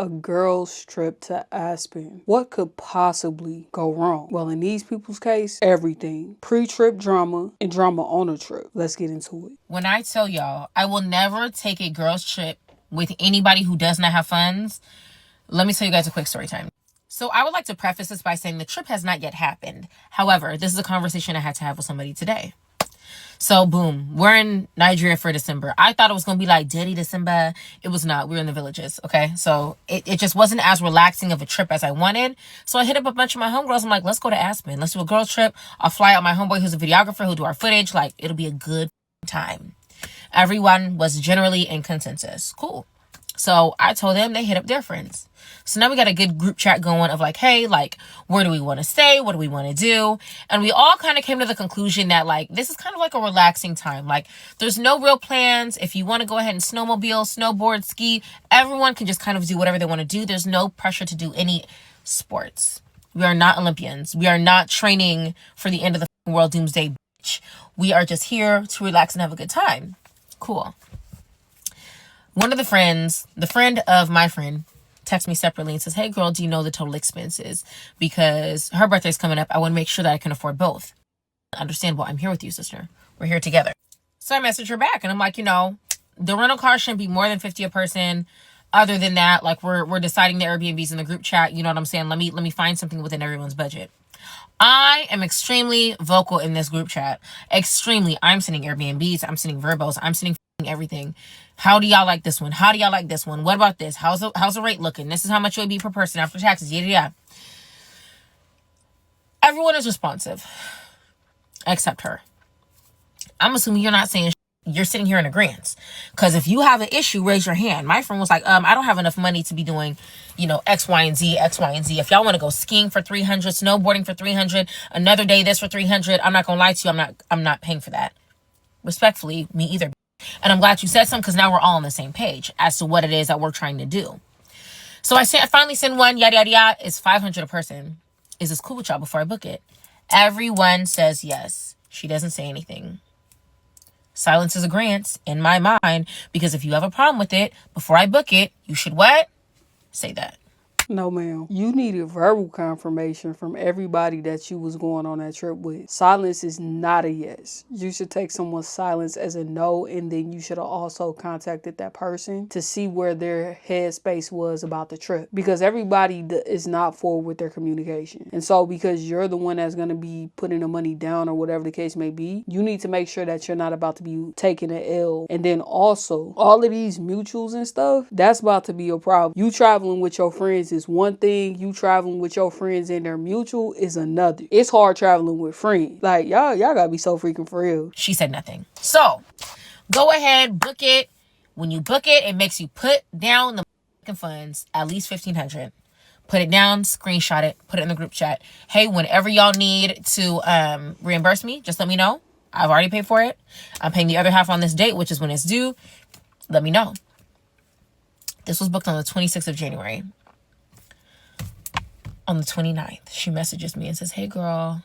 A girl's trip to Aspen. What could possibly go wrong? Well, in these people's case, everything. Pre-trip drama and drama on a trip. Let's get into it. When I tell y'all, I will never take a girl's trip with anybody who does not have funds. Let me tell you guys a quick story time. So I would like to preface this by saying the trip has not yet happened. However, this is a conversation I had to have with somebody today. So boom, we're in Nigeria for December. I thought it was going to be like dirty December. It was not. We were in the villages. Okay. So it just wasn't as relaxing of a trip as I wanted. So I hit up a bunch of my homegirls. I'm like, let's go to Aspen. Let's do a girls trip. I'll fly out my homeboy who's a videographer who'll do our footage. Like, it'll be a good time. Everyone was generally in consensus. Cool. So I told them, they hit up their friends. So now we got a good group chat going of like, hey, like, where do we want to stay? What do we want to do? And we all kind of came to the conclusion that like, this is kind of like a relaxing time. Like, there's no real plans. If you want to go ahead and snowmobile, snowboard, ski, everyone can just kind of do whatever they want to do. There's no pressure to do any sports. We are not Olympians. We are not training for the end of the world doomsday. We are just here to relax and have a good time. Cool. One of the friends, the friend of my friend, texts me separately and says, hey girl, do you know the total expenses? Because her birthday's coming up. I want to make sure that I can afford both. Understandable. I'm here with you, sister. We're here together. So I message her back and I'm like, the rental car shouldn't be more than 50 a person. Other than that, like we're deciding the Airbnbs in the group chat. You know what I'm saying? Let me find something within everyone's budget. I am extremely vocal in this group chat. Extremely. I'm sending Airbnbs. I'm sending verbos. I'm sending everything. How do y'all like this one? How do y'all like this one? What about this? How's the rate looking? This is how much it would be per person after taxes. Yeah. Everyone is responsive. Except her. I'm assuming you're not saying you're sitting here in agreement. Because if you have an issue, raise your hand. My friend was like, I don't have enough money to be doing, X, Y, and Z. If y'all want to go skiing for $300, snowboarding for $300, another day this for $300, I'm not going to lie to you. I'm not paying for that. Respectfully, me either. And I'm glad you said something because now we're all on the same page as to what it is that we're trying to do. So I finally send one, yada, yada, yada. It's $500 a person. Is this cool with y'all before I book it? Everyone says yes. She doesn't say anything. Silence is a grant in my mind, because if you have a problem with it, before I book it, you should what? Say that. No, ma'am. You needed verbal confirmation from everybody that you was going on that trip with. Silence is not a yes. You should take someone's silence as a no, and then you should have also contacted that person to see where their headspace was about the trip. Because everybody is not forward with their communication. And so because you're the one that's going to be putting the money down or whatever the case may be, you need to make sure that you're not about to be taking an L. And then also, all of these mutuals and stuff, that's about to be a problem. You traveling with your friends is one thing. You traveling with your friends and their mutual is another. It's hard traveling with friends. Like, y'all gotta be so freaking for real. She said nothing. So, go ahead, book it. When you book it, it makes you put down the funds, at least $1,500. Put it down, screenshot it, put it in the group chat. Hey, whenever y'all need to reimburse me, just let me know. I've already paid for it. I'm paying the other half on this date, which is when it's due. Let me know. This was booked on the 26th of January. On the 29th, she messages me and says, hey girl,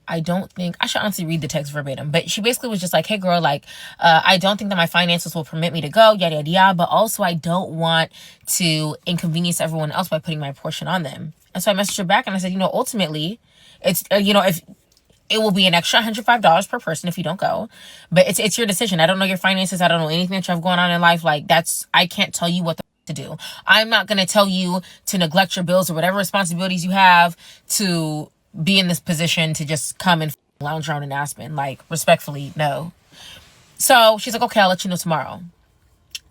I don't think, I should honestly read the text verbatim, but she basically was just like, hey girl, like, I don't think that my finances will permit me to go, yada, yada, yada, but also I don't want to inconvenience everyone else by putting my portion on them. And so I messaged her back and I said, ultimately, it's, if it will be an extra $105 per person if you don't go, but it's your decision. I don't know your finances. I don't know anything that you have going on in life. Like, I can't tell you what to do. I'm not going to tell you to neglect your bills or whatever responsibilities you have to be in this position to just come and lounge around in Aspen. Like, respectfully, no. So she's like, okay, I'll let you know tomorrow.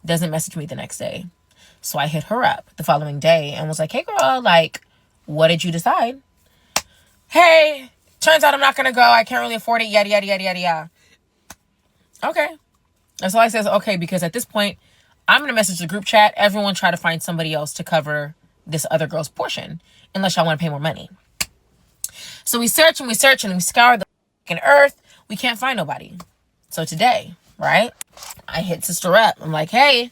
Doesn't message me the next day. So I hit her up the following day and was like, hey girl, like, what did you decide? Hey, turns out I'm not going to go. I can't really afford it. Yada, yada, yada, yada, yada. Okay. And so I says, okay, because at this point, I'm going to message the group chat. Everyone try to find somebody else to cover this other girl's portion, unless y'all want to pay more money. So we search and we scour the earth. We can't find nobody. So today, right, I hit sister up. I'm like, hey,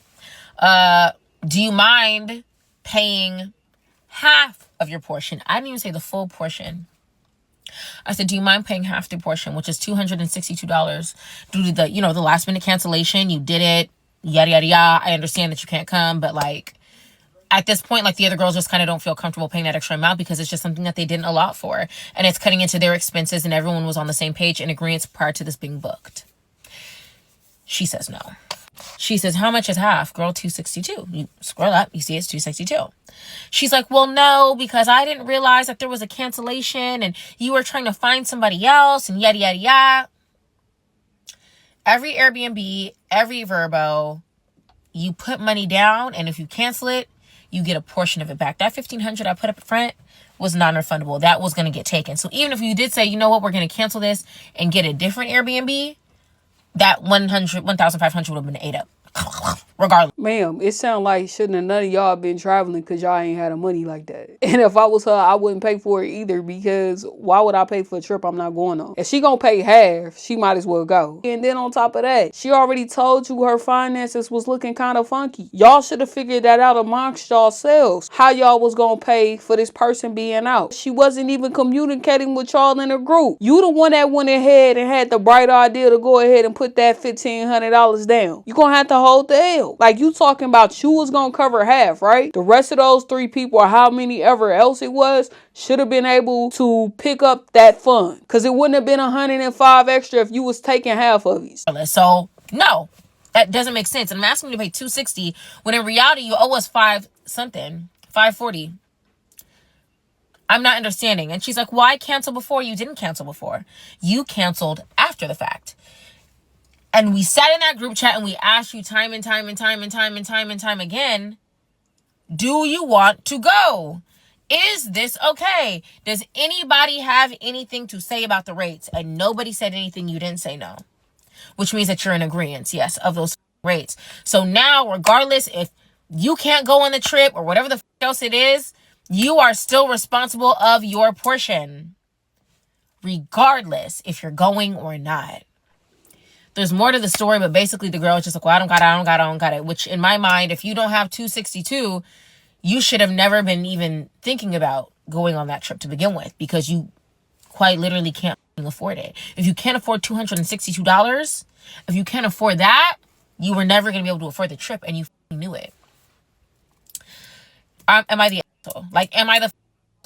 do you mind paying half of your portion? I didn't even say the full portion. I said, do you mind paying half the portion, which is $262 due to the, the last minute cancellation? You did it. Yada, yada, yada. I understand that you can't come, but like, at this point, like, the other girls just kind of don't feel comfortable paying that extra amount because it's just something that they didn't allot for. And it's cutting into their expenses, and everyone was on the same page in agreement prior to this being booked. She says no. She says, how much is half? Girl, $262. You scroll up, you see it's $262. She's like, well, no, because I didn't realize that there was a cancellation and you were trying to find somebody else and yada, yada, yada. Every Airbnb, every Verbo, you put money down, and if you cancel it, you get a portion of it back. That $1,500 I put up front was non-refundable. That was going to get taken. So even if you did say, you know what, we're going to cancel this and get a different Airbnb, that $1,500 would have been ate up. Regardless. Ma'am, it sounds like shouldn't have none of y'all been traveling because y'all ain't had the money like that. And if I was her, I wouldn't pay for it either, because why would I pay for a trip I'm not going on? If she gonna pay half, she might as well go. And then on top of that, she already told you her finances was looking kind of funky. Y'all should have figured that out amongst yourselves, how y'all was gonna pay for this person being out. She wasn't even communicating with y'all in a group. You the one that went ahead and had the bright idea to go ahead and put that $1,500 down. You gonna have to hold the L. Like, you talking about you was gonna cover half, right? The rest of those 3 people, or how many ever else it was, should have been able to pick up that fund, because it wouldn't have been 105 extra if you was taking half of it. So no, that doesn't make sense. And I'm asking you to pay $260 when in reality you owe us $540. I'm not understanding. And she's like, why cancel before? You didn't cancel before. You canceled after the fact. And we sat in that group chat and we asked you time and time again, do you want to go? Is this okay? Does anybody have anything to say about the rates? And nobody said anything. You didn't say no, which means that you're in agreement, yes, of those rates. So now, regardless if you can't go on the trip or whatever the else it is, you are still responsible of your portion, regardless if you're going or not. There's more to the story, but basically the girl is just like, well, I don't got it. Which in my mind, if you don't have $262, you should have never been even thinking about going on that trip to begin with, because you quite literally can't afford it. If you can't afford $262, if you can't afford that, you were never going to be able to afford the trip, and you knew it. Am I the asshole? Like, am I the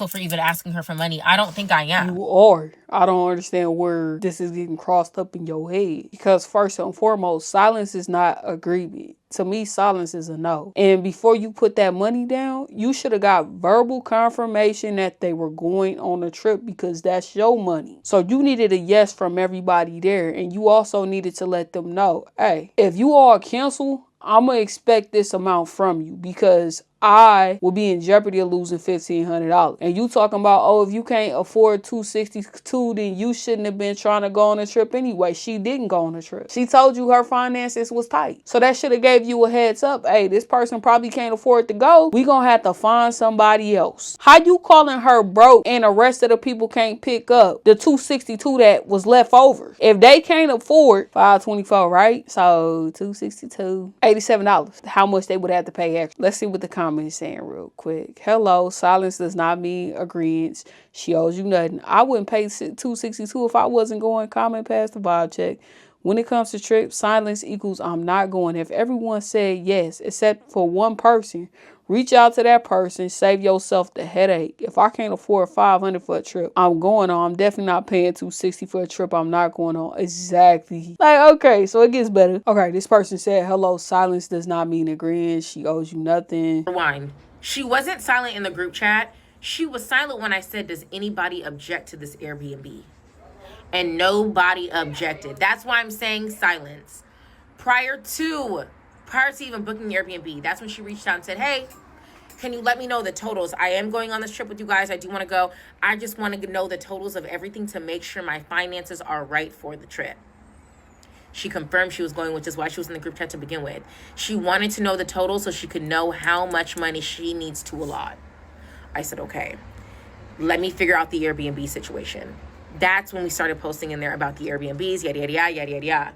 for even asking her for money? I don't think I am. You are. I don't understand where this is getting crossed up in your head. Because first and foremost, silence is not agreement. To me, silence is a no. And before you put that money down, you should have got verbal confirmation that they were going on a trip, because that's your money. So you needed a yes from everybody there. And you also needed to let them know, hey, if you all cancel, I'm going to expect this amount from you, because I will be in jeopardy of losing $1,500. And you talking about, oh, if you can't afford $262, then you shouldn't have been trying to go on a trip anyway. She didn't go on a trip. She told you her finances was tight. So that should have gave you a heads up. Hey, this person probably can't afford to go. We gonna have to find somebody else. How you calling her broke and the rest of the people can't pick up the $262 that was left over? If they can't afford $524, right? So $262, $87. How much they would have to pay extra? Let's see what the comments saying real quick. Hello, silence does not mean agreement. She owes you nothing. I wouldn't pay $262 if I wasn't going. Comment past the vibe check. When it comes to trips, silence equals I'm not going. If everyone said yes, except for one person, reach out to that person. Save yourself the headache. If I can't afford $500 for a trip I'm going on, I'm definitely not paying $260 for a trip I'm not going on. Exactly. Like, okay, so it gets better. Okay, this person said, hello, silence does not mean agreeing. She owes you nothing. Rewind. She wasn't silent in the group chat. She was silent when I said, does anybody object to this Airbnb? And nobody objected. That's why I'm saying silence. Prior to even booking the Airbnb, that's when she reached out and said, hey, can you let me know the totals? I am going on this trip with you guys. I do want to go. I just want to know the totals of everything to make sure my finances are right for the trip. She confirmed she was going, which is why she was in the group chat to begin with. She wanted to know the total so she could know how much money she needs to allot. I said, okay, let me figure out the Airbnb situation. That's when we started posting in there about the Airbnbs, yada, yada, yada, yada, yada.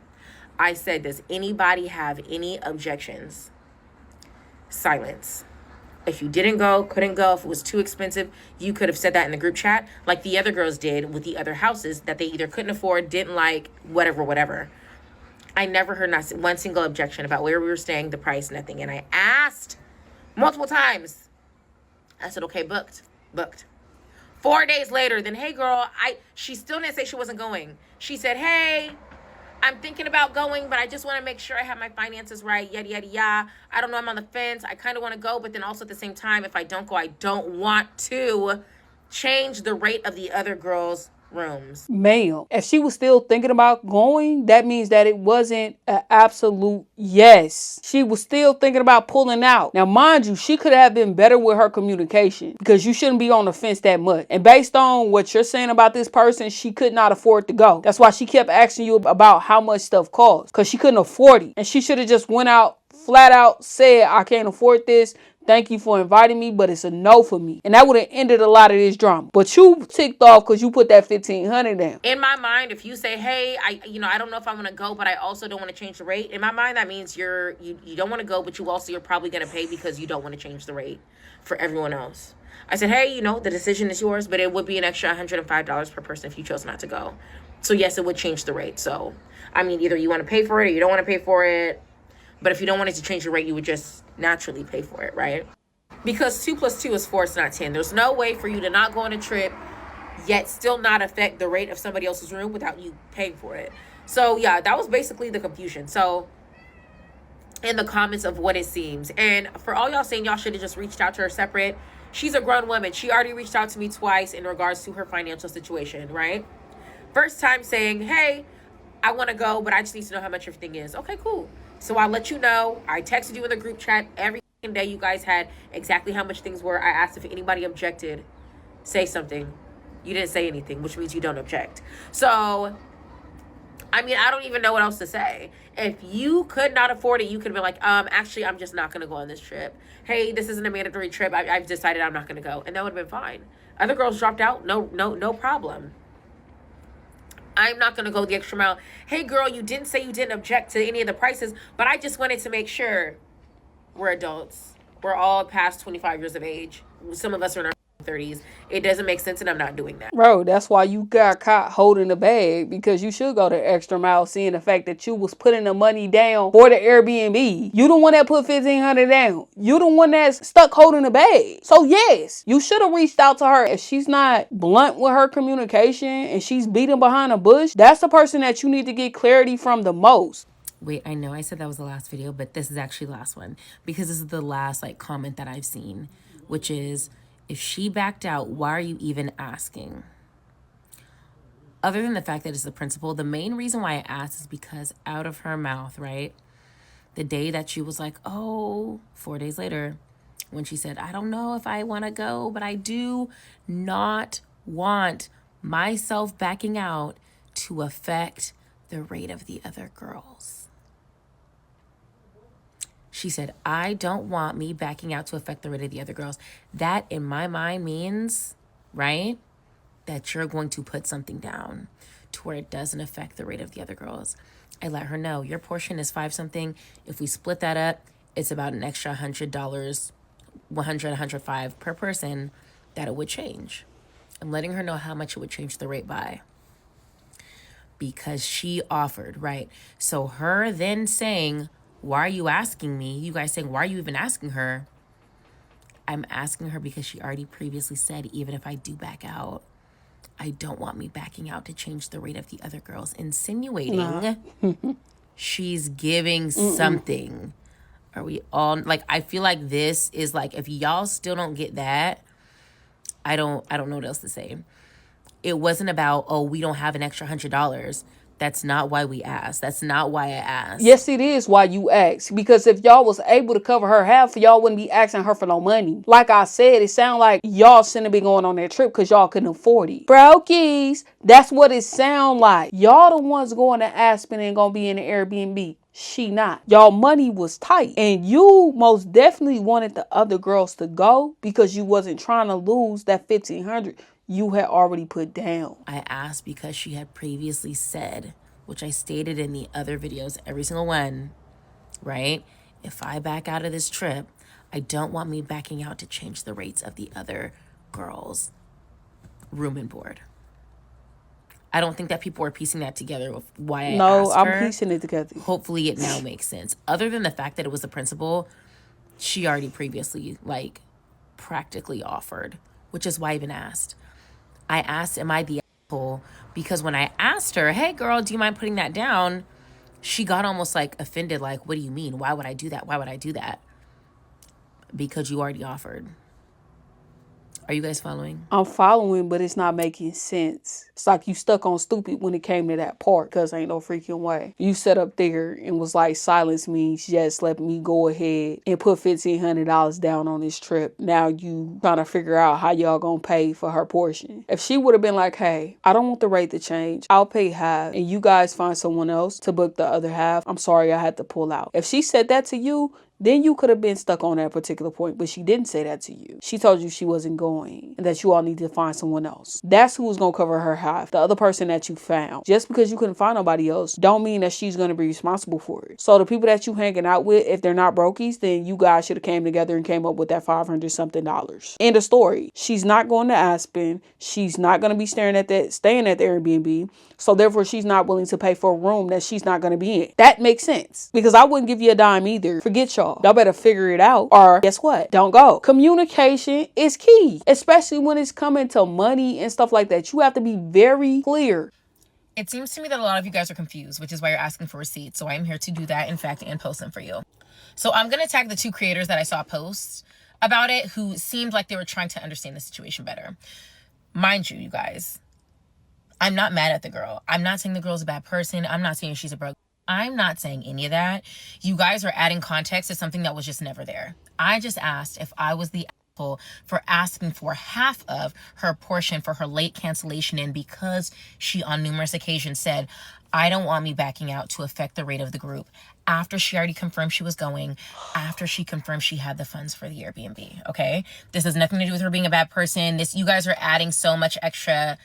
I said, does anybody have any objections? Silence. If you didn't go, couldn't go, if it was too expensive, you could have said that in the group chat, like the other girls did with the other houses that they either couldn't afford, didn't like, whatever. I never heard not one single objection about where we were staying, the price, nothing. And I asked multiple times, I said, okay, booked. 4 days later, then, hey girl, she still didn't say she wasn't going. She said, hey, I'm thinking about going, but I just want to make sure I have my finances right, yada, yada, yada. I don't know, I'm on the fence. I kind of want to go, but then also at the same time, if I don't go, I don't want to change the rate of the other girls' rooms. Ma'am, if she was still thinking about going, that means that it wasn't an absolute yes. She was still thinking about pulling out. Now, mind you, she could have been better with her communication because you shouldn't be on the fence that much. And based on what you're saying about this person, she could not afford to go. That's why she kept asking you about how much stuff costs, because she couldn't afford it. And she should have just went out, flat out said, I can't afford this. Thank you for inviting me, but it's a no for me. And that would have ended a lot of this drama. But you ticked off because you put that $1,500 down. In my mind, if you say, hey, I don't know if I want to go, but I also don't want to change the rate. In my mind, that means you don't want to go, but you're probably going to pay because you don't want to change the rate for everyone else. I said, hey, the decision is yours, but it would be an extra $105 per person if you chose not to go. So yes, it would change the rate. So, either you want to pay for it or you don't want to pay for it. But if you don't want it to change the rate, you would just naturally pay for it, right? Because 2 + 2 is 4, it's not 10. There's no way for you to not go on a trip, yet still not affect the rate of somebody else's room without you paying for it. So, yeah, that was basically the confusion. So, in the comments of what it seems. And for all y'all saying y'all should have just reached out to her separate, she's a grown woman. She already reached out to me twice in regards to her financial situation, right? First time saying, hey, I want to go, but I just need to know how much everything is. Okay, cool. So I'll let you know. I texted you in the group chat every day. You guys had exactly how much things were. I asked if anybody objected. Say something. You didn't say anything, which means you don't object. So, I don't even know what else to say. If you could not afford it, you could have been like, actually, I'm just not going to go on this trip. Hey, this isn't a mandatory trip. I've decided I'm not going to go. And that would have been fine. Other girls dropped out. No problem. I'm not going to go the extra mile. Hey, girl, you didn't say you didn't object to any of the prices, but I just wanted to make sure we're adults. We're all past 25 years of age. Some of us are in our 30s. It doesn't make sense, and I'm not doing that. Bro, that's why you got caught holding the bag, because you should go the extra mile, seeing the fact that you was putting the money down for the Airbnb. You the one that put $1,500 down. You the one that's stuck holding the bag. So yes, you should have reached out to her. If she's not blunt with her communication and she's beating behind a bush, that's the person that you need to get clarity from the most. Wait, I know I said that was the last video, but this is actually the last one, because this is the last comment that I've seen, which is, if she backed out, why are you even asking? Other than the fact that it's the principal, the main reason why I asked is because out of her mouth, right? The day that she was like, 4 days later, when she said, I don't know if I want to go, but I do not want myself backing out to affect the rate of the other girls. She said, I don't want me backing out to affect the rate of the other girls. That, in my mind, means, right, that you're going to put something down to where it doesn't affect the rate of the other girls. I let her know, your portion is 5 something. If we split that up, it's about an extra $100, $100, $105 per person that it would change. I'm letting her know how much it would change the rate by, because she offered, right? So her then saying, why are you asking me? You guys saying, why are you even asking her? I'm asking her because she already previously said, even if I do back out, I don't want me backing out to change the rate of the other girls. Insinuating she's giving something. Are we all, I feel like this is if y'all still don't get that, I don't know what else to say. It wasn't about, we don't have an extra $100. That's not why we asked. That's not why I asked. Yes, it is why you asked. Because if y'all was able to cover her half, y'all wouldn't be asking her for no money. Like I said, it sound like y'all shouldn't have been going on that trip because y'all couldn't afford it. Brokies, that's what it sound like. Y'all the ones going to Aspen and gonna be in the Airbnb. She not. Y'all money was tight. And you most definitely wanted the other girls to go because you wasn't trying to lose that $1,500 you had already put down. I asked because she had previously said, which I stated in the other videos, every single one, right? If I back out of this trip, I don't want me backing out to change the rates of the other girls' room and board. I don't think that people are piecing that together with why I asked her. No, I'm piecing it together. Hopefully it now makes sense. Other than the fact that it was the principal, she already previously, practically offered, which is why I even asked. I asked, am I the asshole? Because when I asked her, hey girl, do you mind putting that down? She got almost like offended, like, what do you mean? Why would I do that? Why would I do that? Because you already offered. Are you guys following? I'm following, but it's not making sense. It's like you stuck on stupid when it came to that part, because ain't no freaking way. You sat up there and was like, silence means just let me go ahead and put $1,500 down on this trip. Now you trying to figure out how y'all gonna pay for her portion. If she would have been like, hey, I don't want the rate to change, I'll pay half, and you guys find someone else to book the other half, I'm sorry I had to pull out. If she said that to you, then you could have been stuck on that particular point, but she didn't say that to you. She told you she wasn't going and that you all need to find someone else. That's who's going to cover her half, the other person that you found. Just because you couldn't find nobody else don't mean that she's going to be responsible for it. So the people that you hanging out with, if they're not brokies, then you guys should have came together and came up with that $500 something. End of story. She's not going to Aspen. She's not going to be staying at the Airbnb. So therefore, she's not willing to pay for a room that she's not going to be in. That makes sense, because I wouldn't give you a dime either. Forget y'all. Y'all better figure it out, or guess what? Don't go. Communication is key, especially when it's coming to money and stuff like that. You have to be very clear. It seems to me that a lot of you guys are confused, which is why you're asking for receipts. So I'm here to do that, in fact, and post them for you. So I'm going to tag the 2 creators that I saw post about it who seemed like they were trying to understand the situation better. Mind you, you guys, I'm not mad at the girl. I'm not saying the girl's a bad person. I'm not saying she's a broke. I'm not saying any of that. You guys are adding context to something that was just never there. I just asked if I was the asshole for asking for half of her portion for her late cancellation, and because she on numerous occasions said, I don't want me backing out to affect the rate of the group, after she already confirmed she was going, after she confirmed she had the funds for the Airbnb, okay? This has nothing to do with her being a bad person. You guys are adding so much extra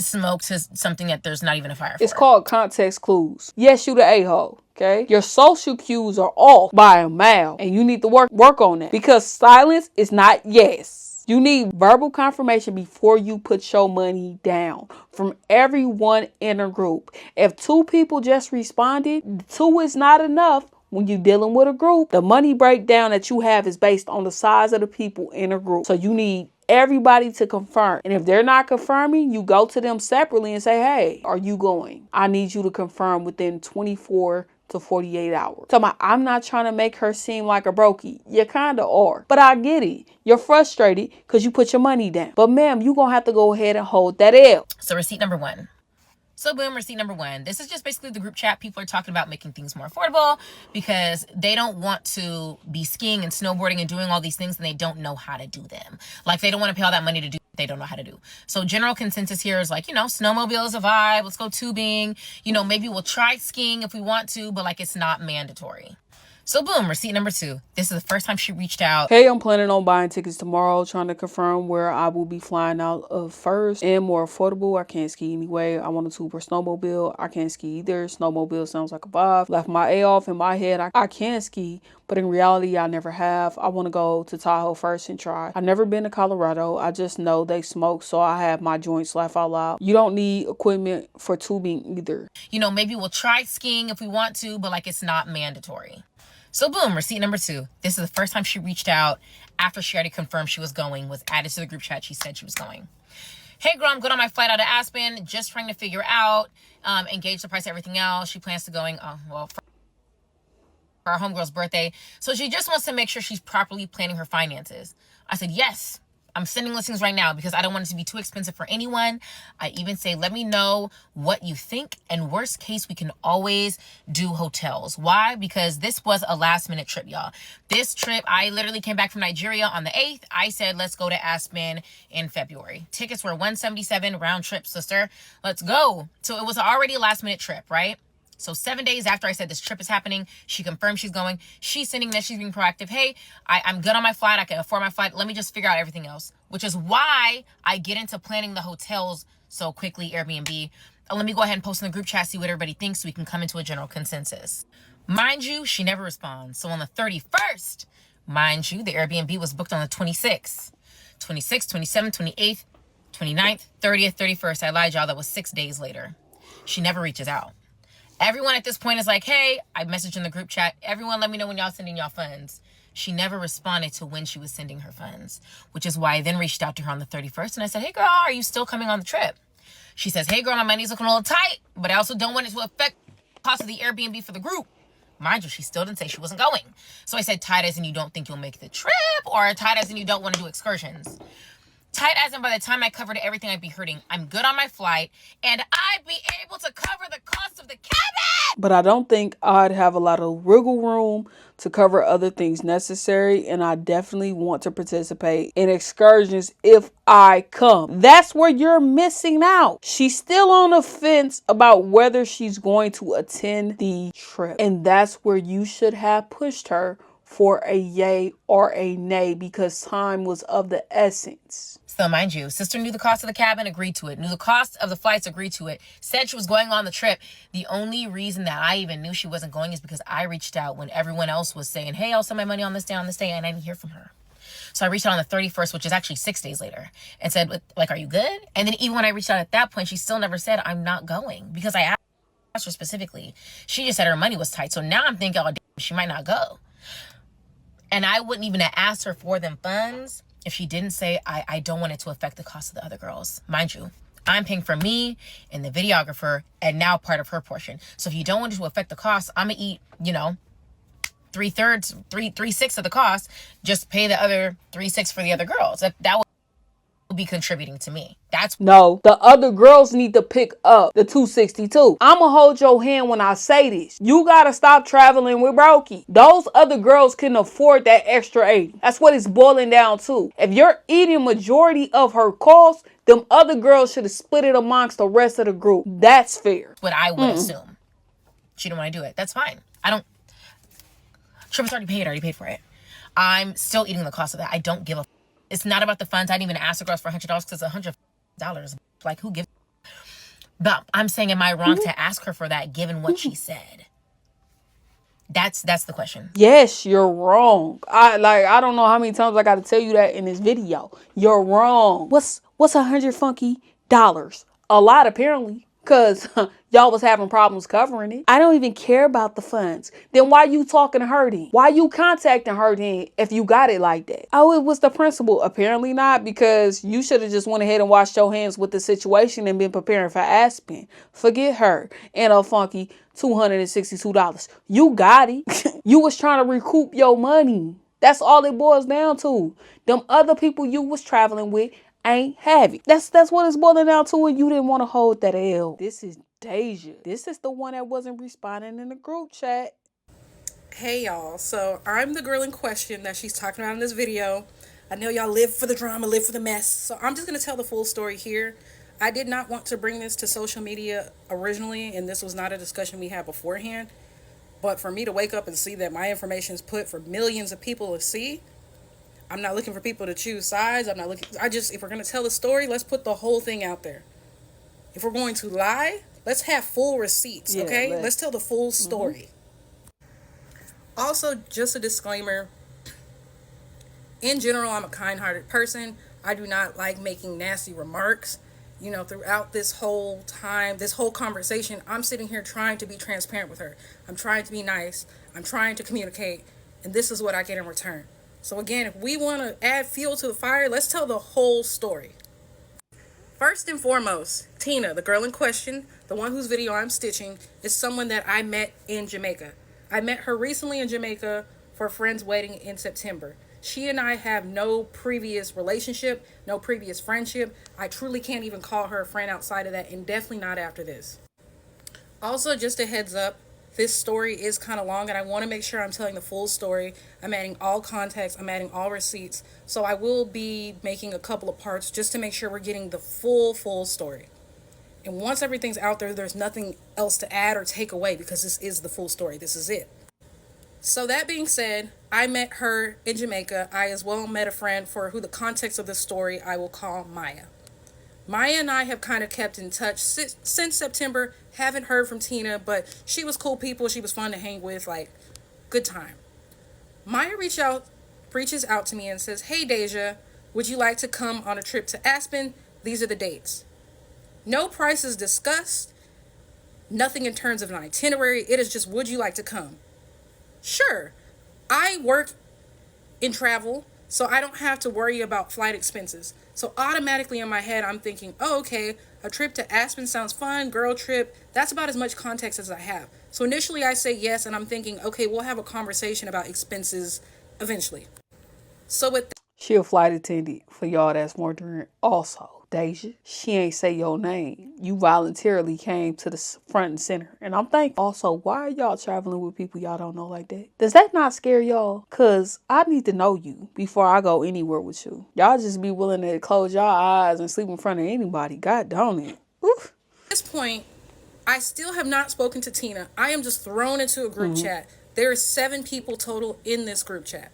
smoke to something that there's not even a fire for. It's called context clues. Yes, you the a-hole. Okay, your social cues are off by a mile, and you need to work on that, because silence is not yes. You need verbal confirmation before you put your money down from everyone in a group. If 2 people just responded, 2 is not enough. When you're dealing with a group, the money breakdown that you have is based on the size of the people in a group. So you need everybody to confirm. And if they're not confirming, you go to them separately and say, hey, are you going? I need you to confirm within 24 to 48 hours. So I'm not trying to make her seem like a brokey. You kind of are. But I get it. You're frustrated because you put your money down. But ma'am, you're going to have to go ahead and hold that L. So receipt number 1. So boom, receipt number 1. This is just basically the group chat. People are talking about making things more affordable because they don't want to be skiing and snowboarding and doing all these things, and they don't know how to do them. Like, they don't want to pay all that money to do what they don't know how to do. So general consensus here is like, snowmobile is a vibe. Let's go tubing. Maybe we'll try skiing if we want to, but like, it's not mandatory. So boom, receipt number 2. This is the first time she reached out. Hey, I'm planning on buying tickets tomorrow, trying to confirm where I will be flying out of first and more affordable. I can't ski anyway. I want a super snowmobile. I can't ski either. Snowmobile sounds like a vibe. Left my A off in my head. I can ski, but in reality, I never have. I want to go to Tahoe first and try. I've never been to Colorado. I just know they smoke, so I have my joints laugh out loud. You don't need equipment for tubing either. Maybe we'll try skiing if we want to, but like, it's not mandatory. So boom, receipt number 2. This is the first time she reached out after she already confirmed she was going, was added to the group chat. She said she was going. Hey girl, I'm good on my flight out of Aspen. Just trying to figure out, engage the price, everything else. She plans to going, for our homegirl's birthday. So she just wants to make sure she's properly planning her finances. I said, yes. I'm sending listings right now because I don't want it to be too expensive for anyone. I even say, let me know what you think. And worst case, we can always do hotels. Why? Because this was a last minute trip, y'all. This trip, I literally came back from Nigeria on the 8th. I said, let's go to Aspen in February. Tickets were $177 round trip, sister. Let's go. So it was already a last minute trip, right? So 7 days after I said this trip is happening, she confirmed she's going. She's sending that she's being proactive. Hey, I'm good on my flight. I can afford my flight. Let me just figure out everything else, which is why I get into planning the hotels so quickly, Airbnb. Let me go ahead and post in the group chat, see what everybody thinks so we can come into a general consensus. Mind you, she never responds. So on the 31st, mind you, the Airbnb was booked on the 26th. 26th, 27th, 28th, 29th, 30th, 31st. I lied, y'all. That was 6 days later. She never reaches out. Everyone at this point is like, hey, I messaged in the group chat. Everyone let me know when y'all sending y'all funds. She never responded to when she was sending her funds, which is why I then reached out to her on the 31st and I said, hey girl, are you still coming on the trip? She says, hey girl, my money's looking a little tight, but I also don't want it to affect the cost of the Airbnb for the group. Mind you, she still didn't say she wasn't going. So I said, tight as in you don't think you'll make the trip, or tight as in you don't want to do excursions? Tight as in by the time I covered everything, I'd be hurting. I'm good on my flight, and I'd be able to cover the cost of the cabin. But I don't think I'd have a lot of wiggle room to cover other things necessary, and I definitely want to participate in excursions if I come. That's where you're missing out. She's still on the fence about whether she's going to attend the trip, and that's where you should have pushed her for a yay or a nay, because time was of the essence. So mind you, sister knew the cost of the cabin, agreed to it. Knew the cost of the flights, agreed to it. Said she was going on the trip. The only reason that I even knew she wasn't going is because I reached out when everyone else was saying, hey, I'll send my money on this day, and I didn't hear from her. So I reached out on the 31st, which is actually 6 days later, and said, like, are you good? And then even when I reached out at that point, she still never said, I'm not going, because I asked her specifically. She just said her money was tight. So now I'm thinking, oh, damn, she might not go. And I wouldn't even have asked her for them funds if she didn't say, I don't want it to affect the cost of the other girls. Mind you, I'm paying for me and the videographer and now part of her portion. So if you don't want it to affect the cost, I'm going to eat, 3/6 of the cost. Just pay the other 3/6 for the other girls. That would be contributing to me. No, the other girls need to pick up the 262. I'ma hold your hand when I say this. You gotta stop traveling with Brokey. Those other girls can afford that extra 80. That's what it's boiling down to. If you're eating majority of her costs, them other girls should have split it amongst the rest of the group. That's fair. What I would assume. She didn't want to do it. That's fine. Trip is already paid for it. I'm still eating the cost of that. I don't give a. It's not about the funds. I didn't even ask the girls for $100 because $100. Like, who gives? But I'm saying, am I wrong to ask her for that given what she said? That's the question. Yes, you're wrong. I don't know how many times I got to tell you that in this video. You're wrong. What's $100 A lot, apparently. Because y'all was having problems covering it. I don't even care about the funds. Then why you talking to her then? Why you contacting her then if you got it like that? Oh, it was the principal. Apparently not, because you should have just went ahead and washed your hands with the situation and been preparing for Aspen. Forget her and a funky $262. You got it. You was trying to recoup your money. That's all it boils down to. Them other people you was traveling with ain't have it. That's what it's boiling down to, and you didn't want to hold that L. This is Deja. This is the one that wasn't responding in the group chat. Hey y'all, so I'm the girl in question that she's talking about in this video. I know y'all live for the drama, live for the mess, so I'm just going to tell the full story here. I did not want to bring this to social media originally, and this was not a discussion we had beforehand. But for me to wake up and see that my information is put for millions of people to see, I'm not looking for people to choose sides. If we're going to tell the story, let's put the whole thing out there. If we're going to lie, let's have full receipts, okay? Let's tell the full story. Also, just a disclaimer. In general, I'm a kind-hearted person. I do not like making nasty remarks. Throughout this whole time, this whole conversation, I'm sitting here trying to be transparent with her. I'm trying to be nice. I'm trying to communicate. And this is what I get in return. So again, if we want to add fuel to the fire, let's tell the whole story. First and foremost, Tina, the girl in question, the one whose video I'm stitching, is someone that I met in Jamaica. I met her recently in Jamaica for a friend's wedding in September. She and I have no previous relationship, no previous friendship. I truly can't even call her a friend outside of that, and definitely not after this. Also, just a heads up, this story is kind of long, and I want to make sure I'm telling the full story. I'm adding all context. I'm adding all receipts. So I will be making a couple of parts just to make sure we're getting the full story. And once everything's out there, there's nothing else to add or take away, because this is the full story. This is it. So that being said, I met her in Jamaica. I as well met a friend for who the context of the story I will call Maya. Maya and I have kind of kept in touch since September. Haven't heard from Tina, but she was cool people. She was fun to hang with, good time. Maya reaches out to me and says, hey, Deja, would you like to come on a trip to Aspen? These are the dates. No prices discussed. Nothing in terms of an itinerary. It is just, would you like to come? Sure. I work in travel, so I don't have to worry about flight expenses. So automatically in my head, I'm thinking, oh, okay, a trip to Aspen sounds fun, girl trip. That's about as much context as I have. So initially I say yes, and I'm thinking, okay, we'll have a conversation about expenses eventually. So with She a flight attendant for y'all that's wondering. Also, Deja, she ain't say your name. You voluntarily came to the front and center. And I'm thinking, also, why are y'all traveling with people y'all don't know like that? Does that not scare y'all? Because I need to know you before I go anywhere with you. Y'all just be willing to close y'all eyes and sleep in front of anybody. God don't it. Oof. this point, I still have not spoken to Tina. I am just thrown into a group chat. There are 7 people total in this group chat.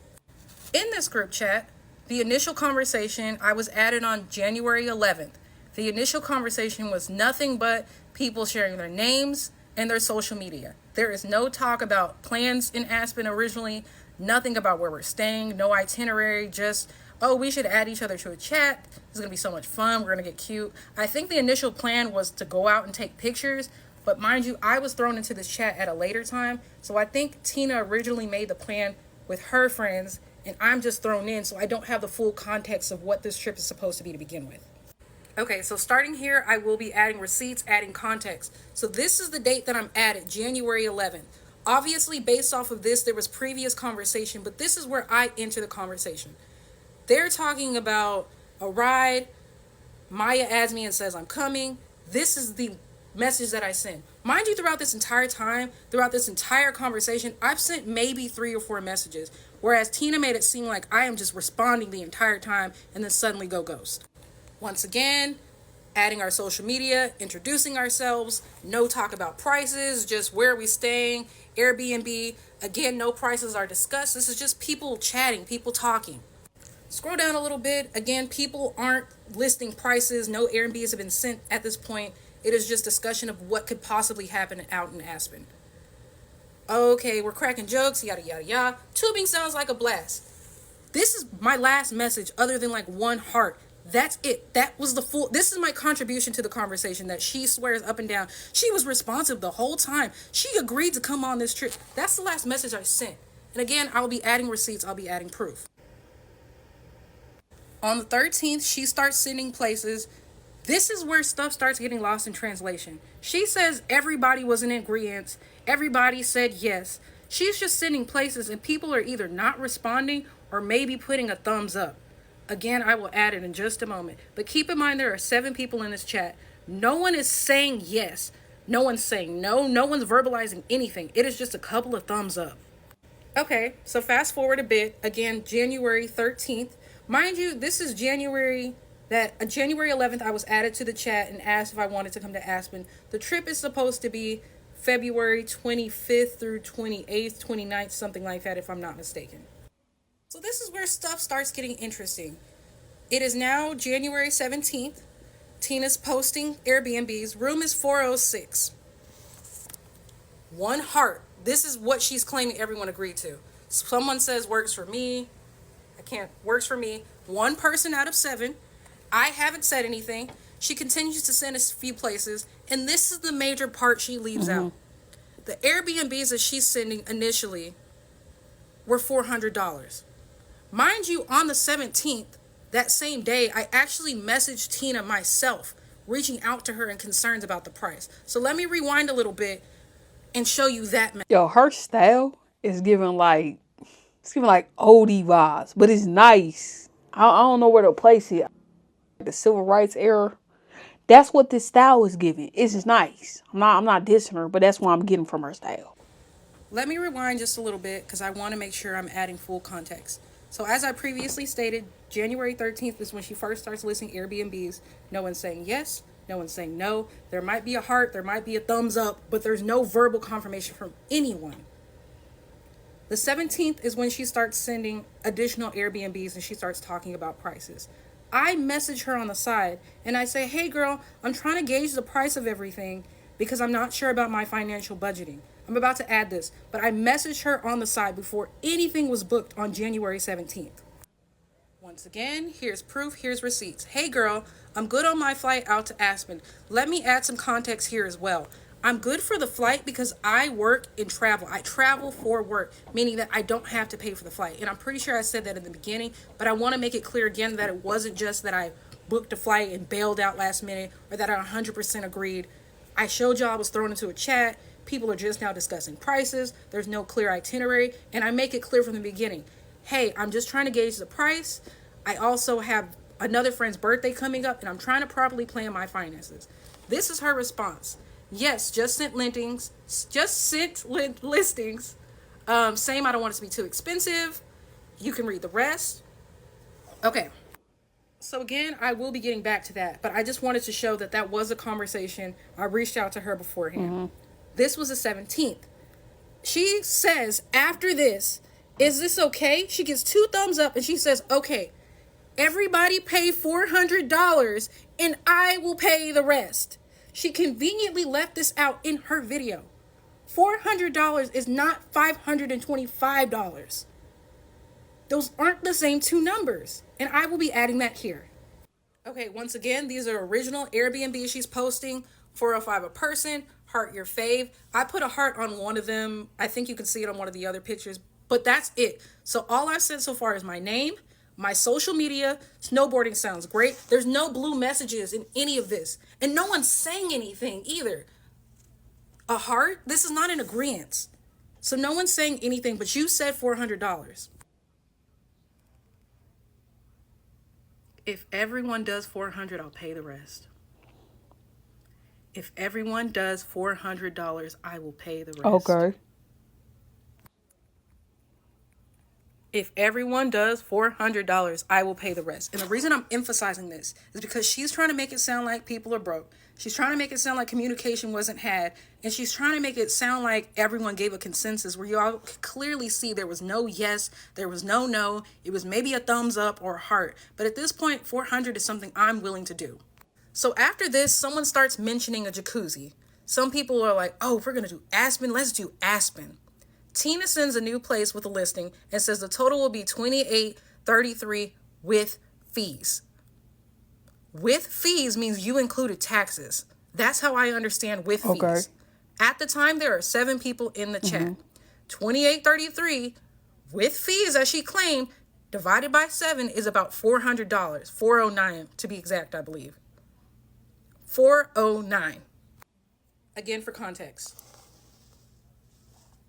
In this group chat, the initial conversation, I was added on January 11th. The initial conversation was nothing but people sharing their names and their social media. There is no talk about plans in Aspen originally, nothing about where we're staying, no itinerary, just, oh, we should add each other to a chat. It's going to be so much fun. We're going to get cute. I think the initial plan was to go out and take pictures, but mind you, I was thrown into this chat at a later time. So I think Tina originally made the plan with her friends, and I'm just thrown in, so I don't have the full context of what this trip is supposed to be to begin with. Okay, so starting here, I will be adding receipts, adding context. So this is the date that I'm added, January 11th. Obviously, based off of this, there was previous conversation, but this is where I enter the conversation. They're talking about a ride. Maya adds me and says, I'm coming. This is the message that I sent. Mind you, throughout this entire time, throughout this entire conversation, I've sent maybe 3 or 4 messages, whereas Tina made it seem like I am just responding the entire time and then suddenly go ghost. Once again, adding our social media, introducing ourselves, no talk about prices, just where are we staying, Airbnb. Again, no prices are discussed. This is just people chatting, people talking. Scroll down a little bit. Again, people aren't listing prices. No Airbnbs have been sent at this point. It is just discussion of what could possibly happen out in Aspen. Okay, we're cracking jokes, yada, yada, yada. Tubing sounds like a blast. This is my last message other than like 1 heart. That's it. That was the full. This is my contribution to the conversation that she swears up and down. She was responsive the whole time. She agreed to come on this trip. That's the last message I sent. And again, I will be adding receipts. I'll be adding proof. On the 13th, she starts sending places. This is where stuff starts getting lost in translation. She says everybody was in agreement. Everybody said yes. She's just sending places and people are either not responding or maybe putting a thumbs up. Again, I will add it in just a moment. But keep in mind there are 7 people in this chat. No one is saying yes. No one's saying no. No one's verbalizing anything. It is just a couple of thumbs up. Okay, so fast forward a bit. Again, January 13th. Mind you, this is January 11th, I was added to the chat and asked if I wanted to come to Aspen. The trip is supposed to be February 25th through 28th, 29th, something like that, if I'm not mistaken. So this is where stuff starts getting interesting. It is now January 17th. Tina's posting Airbnbs. Room is 406. 1 heart. This is what she's claiming everyone agreed to. Someone says works for me. Works for me. 1 person out of 7. I haven't said anything. She continues to send us a few places. And this is the major part she leaves out. The Airbnbs that she's sending initially were $400. Mind you, on the 17th, that same day, I actually messaged Tina myself, reaching out to her and concerns about the price. So let me rewind a little bit and show you that. Yo, her style is giving like, oldie vibes, but it's nice. I don't know where to place it. The civil rights era. That's what this style is giving. It's just nice. I'm not dissing her, but that's what I'm getting from her style. Let me rewind just a little bit because I want to make sure I'm adding full context. So as I previously stated, January 13th is when she first starts listing Airbnbs. No one's saying yes. No one's saying no. There might be a heart. There might be a thumbs up, but there's no verbal confirmation from anyone. The 17th is when she starts sending additional Airbnbs and she starts talking about prices. I message her on the side and I say, hey girl, I'm trying to gauge the price of everything because I'm not sure about my financial budgeting. I'm about to add this, but I messaged her on the side before anything was booked on January 17th. Once again, here's proof, here's receipts. Hey girl, I'm good on my flight out to Aspen. Let me add some context here as well. I'm good for the flight because I work and travel. I travel for work, meaning that I don't have to pay for the flight. And I'm pretty sure I said that in the beginning, but I want to make it clear again that it wasn't just that I booked a flight and bailed out last minute, or that I 100% agreed. I showed y'all I was thrown into a chat. People are just now discussing prices. There's no clear itinerary. And I make it clear from the beginning, hey, I'm just trying to gauge the price. I also have another friend's birthday coming up, and I'm trying to properly plan my finances. This is her response. Yes, just sent listings. Same, I don't want it to be too expensive. You can read the rest. Okay. So again, I will be getting back to that, but I just wanted to show that that was a conversation. I reached out to her beforehand. This was the 17th. She says, after this, is this okay? She gets 2 thumbs up and she says, okay, everybody pay $400 and I will pay the rest. She conveniently left this out in her video. $400 is not $525. Those aren't the same 2 numbers. And I will be adding that here. Okay, once again, these are original Airbnb she's posting. 405 a person, heart your fave. I put a heart on one of them. I think you can see it on one of the other pictures, but that's it. So all I've said so far is my name, my social media. Snowboarding sounds great. There's no blue messages in any of this. And no one's saying anything either. A heart? This is not an agreement. So no one's saying anything, but you said $400. If everyone does 400, I'll pay the rest. If everyone does $400, I will pay the rest. Okay. If everyone does $400, I will pay the rest. And the reason I'm emphasizing this is because she's trying to make it sound like people are broke. She's trying to make it sound like communication wasn't had. And she's trying to make it sound like everyone gave a consensus where you all clearly see there was no yes, there was no. It was maybe a thumbs up or a heart. But at this point, 400 is something I'm willing to do. So after this, someone starts mentioning a jacuzzi. Some people are like, oh, if we're going to do Aspen, let's do Aspen. Tina sends a new place with a listing and says the total will be $28.33 with fees. With fees means you included taxes. That's how I understand with fees. Okay. At the time, there are 7 people in the chat. $28.33 with fees, as she claimed, divided by 7 is about $400. $409 to be exact, I believe. $409. Again, for context.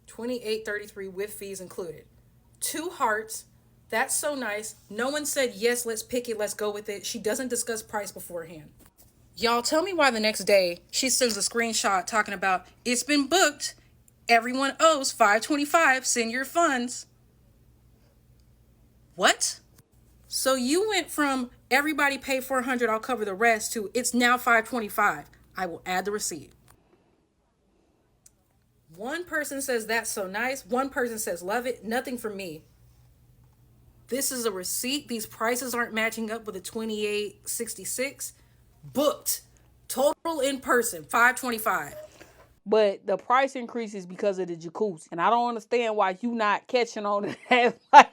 $28.33 with fees included. 2 hearts. That's so nice. No one said, yes, let's pick it, let's go with it. She doesn't discuss price beforehand. Y'all, tell me why the next day she sends a screenshot talking about, it's been booked. Everyone owes $525. Send your funds. What? So you went from everybody pay $400, I'll cover the rest, to it's now $525. I will add the receipt. One person says that's so nice. One person says love it. Nothing for me. This is a receipt. These prices aren't matching up with the $28.66. Booked. Total in person, $525. But the price increase is because of the jacuzzi. And I don't understand why you not catching on to that.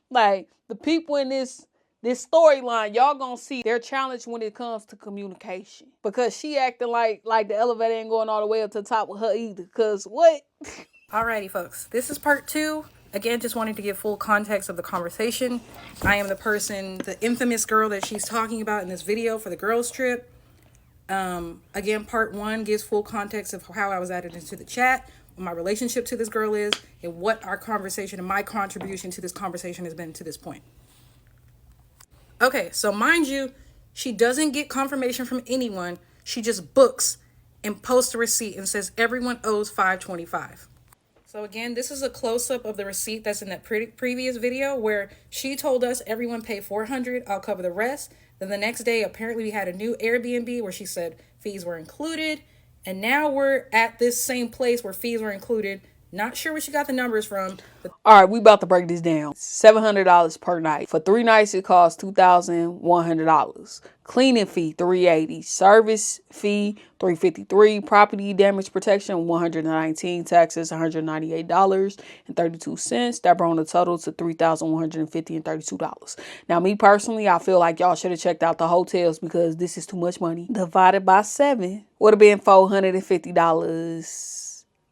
like the people in this storyline, y'all gonna see their challenge when it comes to communication. Because she acting like the elevator ain't going all the way up to the top with her either. Because what? Alrighty, folks. This is part 2. Again, just wanting to give full context of the conversation. I am the infamous girl that she's talking about in this video for the girls trip. Again, part 1 gives full context of how I was added into the chat, what my relationship to this girl is, and what our conversation and my contribution to this conversation has been to this point. Okay, so mind you, she doesn't get confirmation from anyone. She just books and posts a receipt and says everyone owes $525. So again, this is a close-up of the receipt that's in that previous video where she told us everyone pay $400, I'll cover the rest. Then the next day, apparently we had a new Airbnb where she said fees were included. And now we're at this same place where fees were included. Not sure where she got the numbers from, but All right, we about to break this down. $700 per night. For 3 nights, it costs $2,100. Cleaning fee, $380. Service fee, $353. Property damage protection, $119. Taxes, $198.32. That brought the total to $3,150.32. Now, me personally, I feel like y'all should have checked out the hotels because this is too much money. Divided by 7 would have been $450.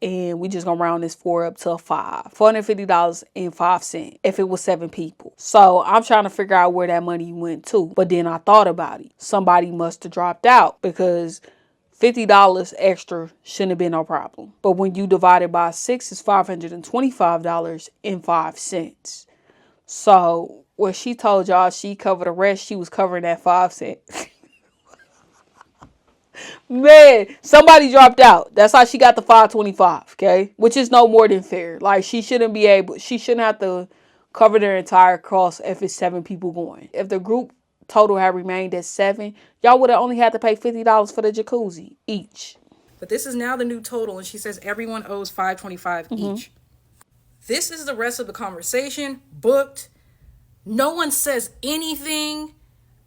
And we just gonna round this 4 up to 5. $450.05 if it was 7 people. So I'm trying to figure out where that money went to. But then I thought about it. Somebody must have dropped out because $50 extra shouldn't have been no problem. But when you divide it by 6, it's $525.05. So what she told y'all she covered the rest, she was covering that 5 cents. Man, somebody dropped out. That's how she got the 525, okay? Which is no more than fair. Like, she shouldn't have to cover their entire cost if it's 7 people going. If the group total had remained at 7, y'all would have only had to pay $50 for the jacuzzi each. But this is now the new total, and she says everyone owes $525 each. This is the rest of the conversation. Booked. No one says anything.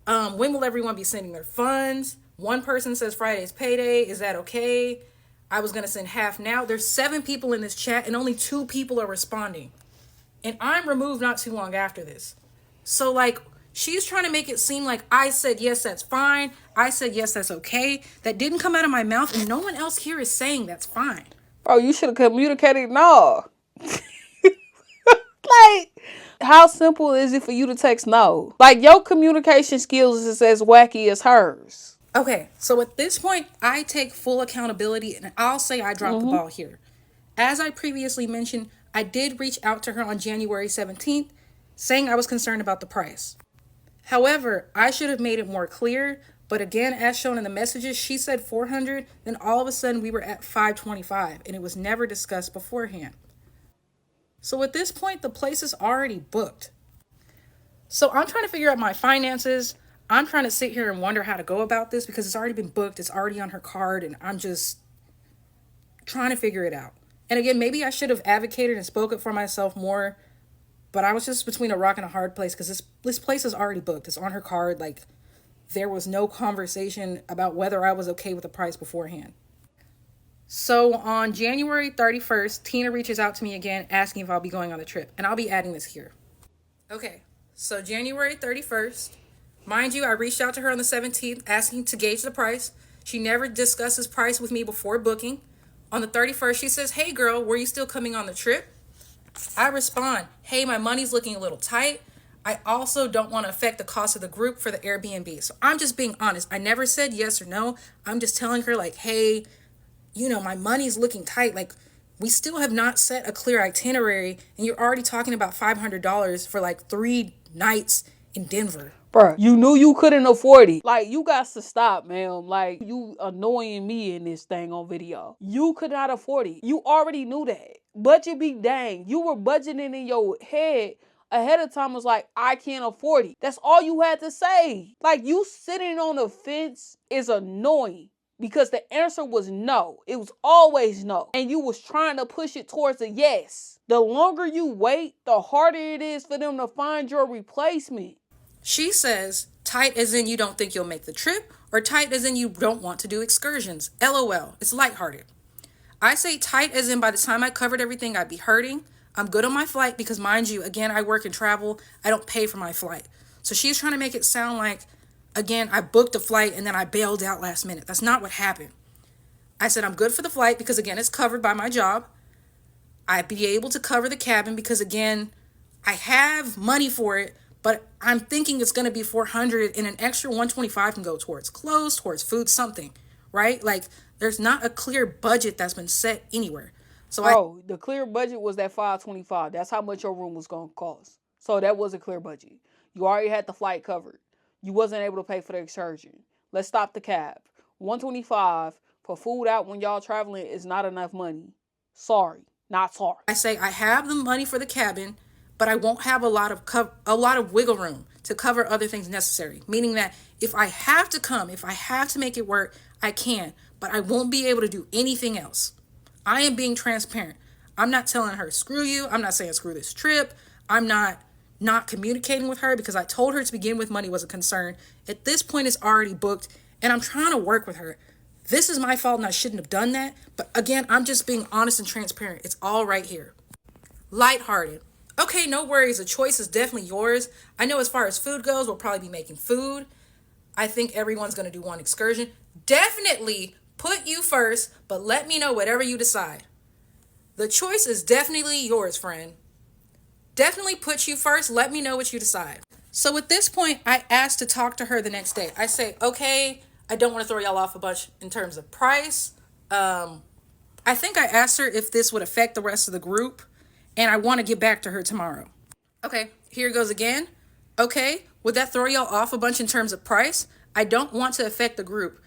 When will everyone be sending their funds? One person says Friday's payday. Is that okay? I was going to send half now. There's 7 people in this chat and only 2 people are responding. And I'm removed not too long after this. So, like, she's trying to make it seem like I said, yes, that's fine. I said, yes, that's okay. That didn't come out of my mouth, and no one else here is saying that's fine. Bro, you should have communicated. No. Like, how simple is it for you to text no? Like, your communication skills is as wacky as hers. Okay, so at this point, I take full accountability, and I'll say I dropped the ball here. As I previously mentioned, I did reach out to her on January 17th, saying I was concerned about the price. However, I should have made it more clear, but again, as shown in the messages, she said $400, then all of a sudden we were at $525, and it was never discussed beforehand. So at this point, the place is already booked. So I'm trying to figure out my finances. I'm trying to sit here and wonder how to go about this because it's already been booked. It's already on her card, and I'm just trying to figure it out. And again, maybe I should have advocated and spoken for myself more, but I was just between a rock and a hard place because this place is already booked. It's on her card. Like, there was no conversation about whether I was okay with the price beforehand. So on January 31st, Tina reaches out to me again asking if I'll be going on the trip, and I'll be adding this here. Okay, so January 31st, mind you, I reached out to her on the 17th asking to gauge the price. She never discusses price with me before booking. On the 31st, she says, hey girl, were you still coming on the trip? I respond, hey, my money's looking a little tight. I also don't want to affect the cost of the group for the Airbnb. So I'm just being honest. I never said yes or no. I'm just telling her like, hey, you know, my money's looking tight. Like, we still have not set a clear itinerary, and you're already talking about $500 for like 3 nights in Denver. Bruh, you knew you couldn't afford it. Like, you got to stop, ma'am. Like, you annoying me in this thing on video. You could not afford it. You already knew that. Budget be dang. You were budgeting in your head ahead of time. Was like, I can't afford it. That's all you had to say. Like, you sitting on the fence is annoying. Because the answer was no. It was always no. And you was trying to push it towards a yes. The longer you wait, the harder it is for them to find your replacement. She says, tight as in you don't think you'll make the trip, or tight as in you don't want to do excursions. LOL. It's lighthearted. I say tight as in by the time I covered everything, I'd be hurting. I'm good on my flight because, mind you, again, I work and travel. I don't pay for my flight. So she's trying to make it sound like, again, I booked a flight and then I bailed out last minute. That's not what happened. I said I'm good for the flight because, again, it's covered by my job. I'd be able to cover the cabin because, again, I have money for it, but I'm thinking it's going to be $400 and an extra $125 can go towards clothes, towards food, something, right? Like, there's not a clear budget that's been set anywhere. So the clear budget was that $525. That's how much your room was going to cost. So that was a clear budget. You already had the flight covered. You wasn't able to pay for the excursion. Let's stop the cab. $125 for food out when y'all traveling is not enough money. Sorry, not sorry. I say I have the money for the cabin, but I won't have a lot of wiggle room to cover other things necessary. Meaning that if I have to come, if I have to make it work, I can, but I won't be able to do anything else. I am being transparent. I'm not telling her, screw you. I'm not saying screw this trip. I'm not communicating with her because I told her to begin with money was a concern. At this point, it's already booked and I'm trying to work with her. This is my fault and I shouldn't have done that. But again, I'm just being honest and transparent. It's all right here. Lighthearted. Okay, no worries. The choice is definitely yours. I know as far as food goes, we'll probably be making food. I think everyone's going to do one excursion. Definitely put you first, but let me know whatever you decide. The choice is definitely yours, friend. Definitely put you first. Let me know what you decide. So at this point, I asked to talk to her the next day. I say, okay, I don't want to throw y'all off a bunch in terms of price. I think I asked her if this would affect the rest of the group, and I want to get back to her tomorrow. Okay, here goes again. Okay, would that throw y'all off a bunch in terms of price? I don't want to affect the group.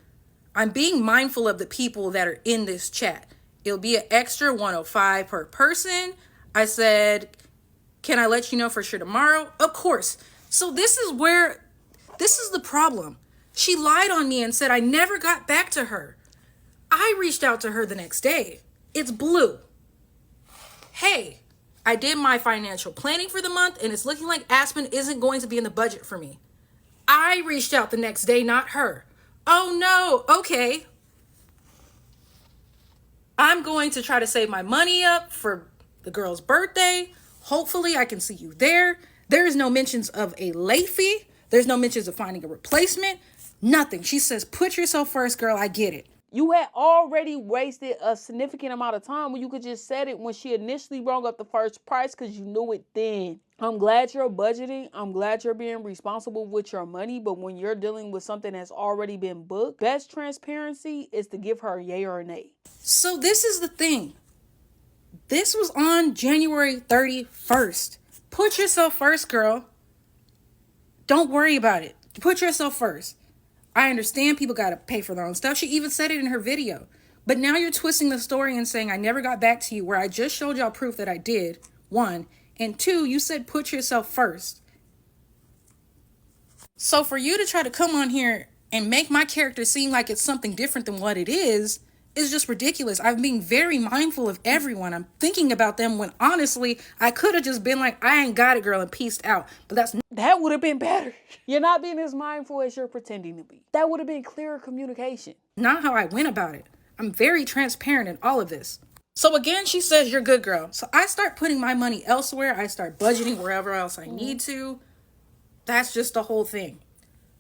I'm being mindful of the people that are in this chat. It'll be an extra 105 per person. I said, can I let you know for sure tomorrow? Of course. So this is the problem. She lied on me and said I never got back to her. I reached out to her the next day. It's Blue. Hey, I did my financial planning for the month and it's looking like Aspen isn't going to be in the budget for me. I reached out the next day, not her. Oh no, okay. I'm going to try to save my money up for the girl's birthday. Hopefully I can see you there. There is no mentions of a late fee. There's no mentions of finding a replacement. Nothing. She says, put yourself first, girl. I get it. You had already wasted a significant amount of time when you could just said it when she initially brought up the first price because you knew it then. I'm glad you're budgeting. I'm glad you're being responsible with your money. But when you're dealing with something that's already been booked, best transparency is to give her a yay or a nay. So this is the thing. This was on January 31st. Put yourself first, girl. Don't worry about it. Put yourself first. I understand people got to pay for their own stuff. She even said it in her video. But now you're twisting the story and saying I never got back to you where I just showed y'all proof that I did, one. And two, you said put yourself first. So for you to try to come on here and make my character seem like it's something different than what it is just ridiculous. I'm being very mindful of everyone. I'm thinking about them when honestly, I could have just been like, I ain't got it, girl, and peaced out. But that would have been better. You're not being as mindful as you're pretending to be. That would have been clearer communication. Not how I went about it. I'm very transparent in all of this. So again, she says, you're good, girl. So I start putting my money elsewhere. I start budgeting wherever else I need to. That's just the whole thing.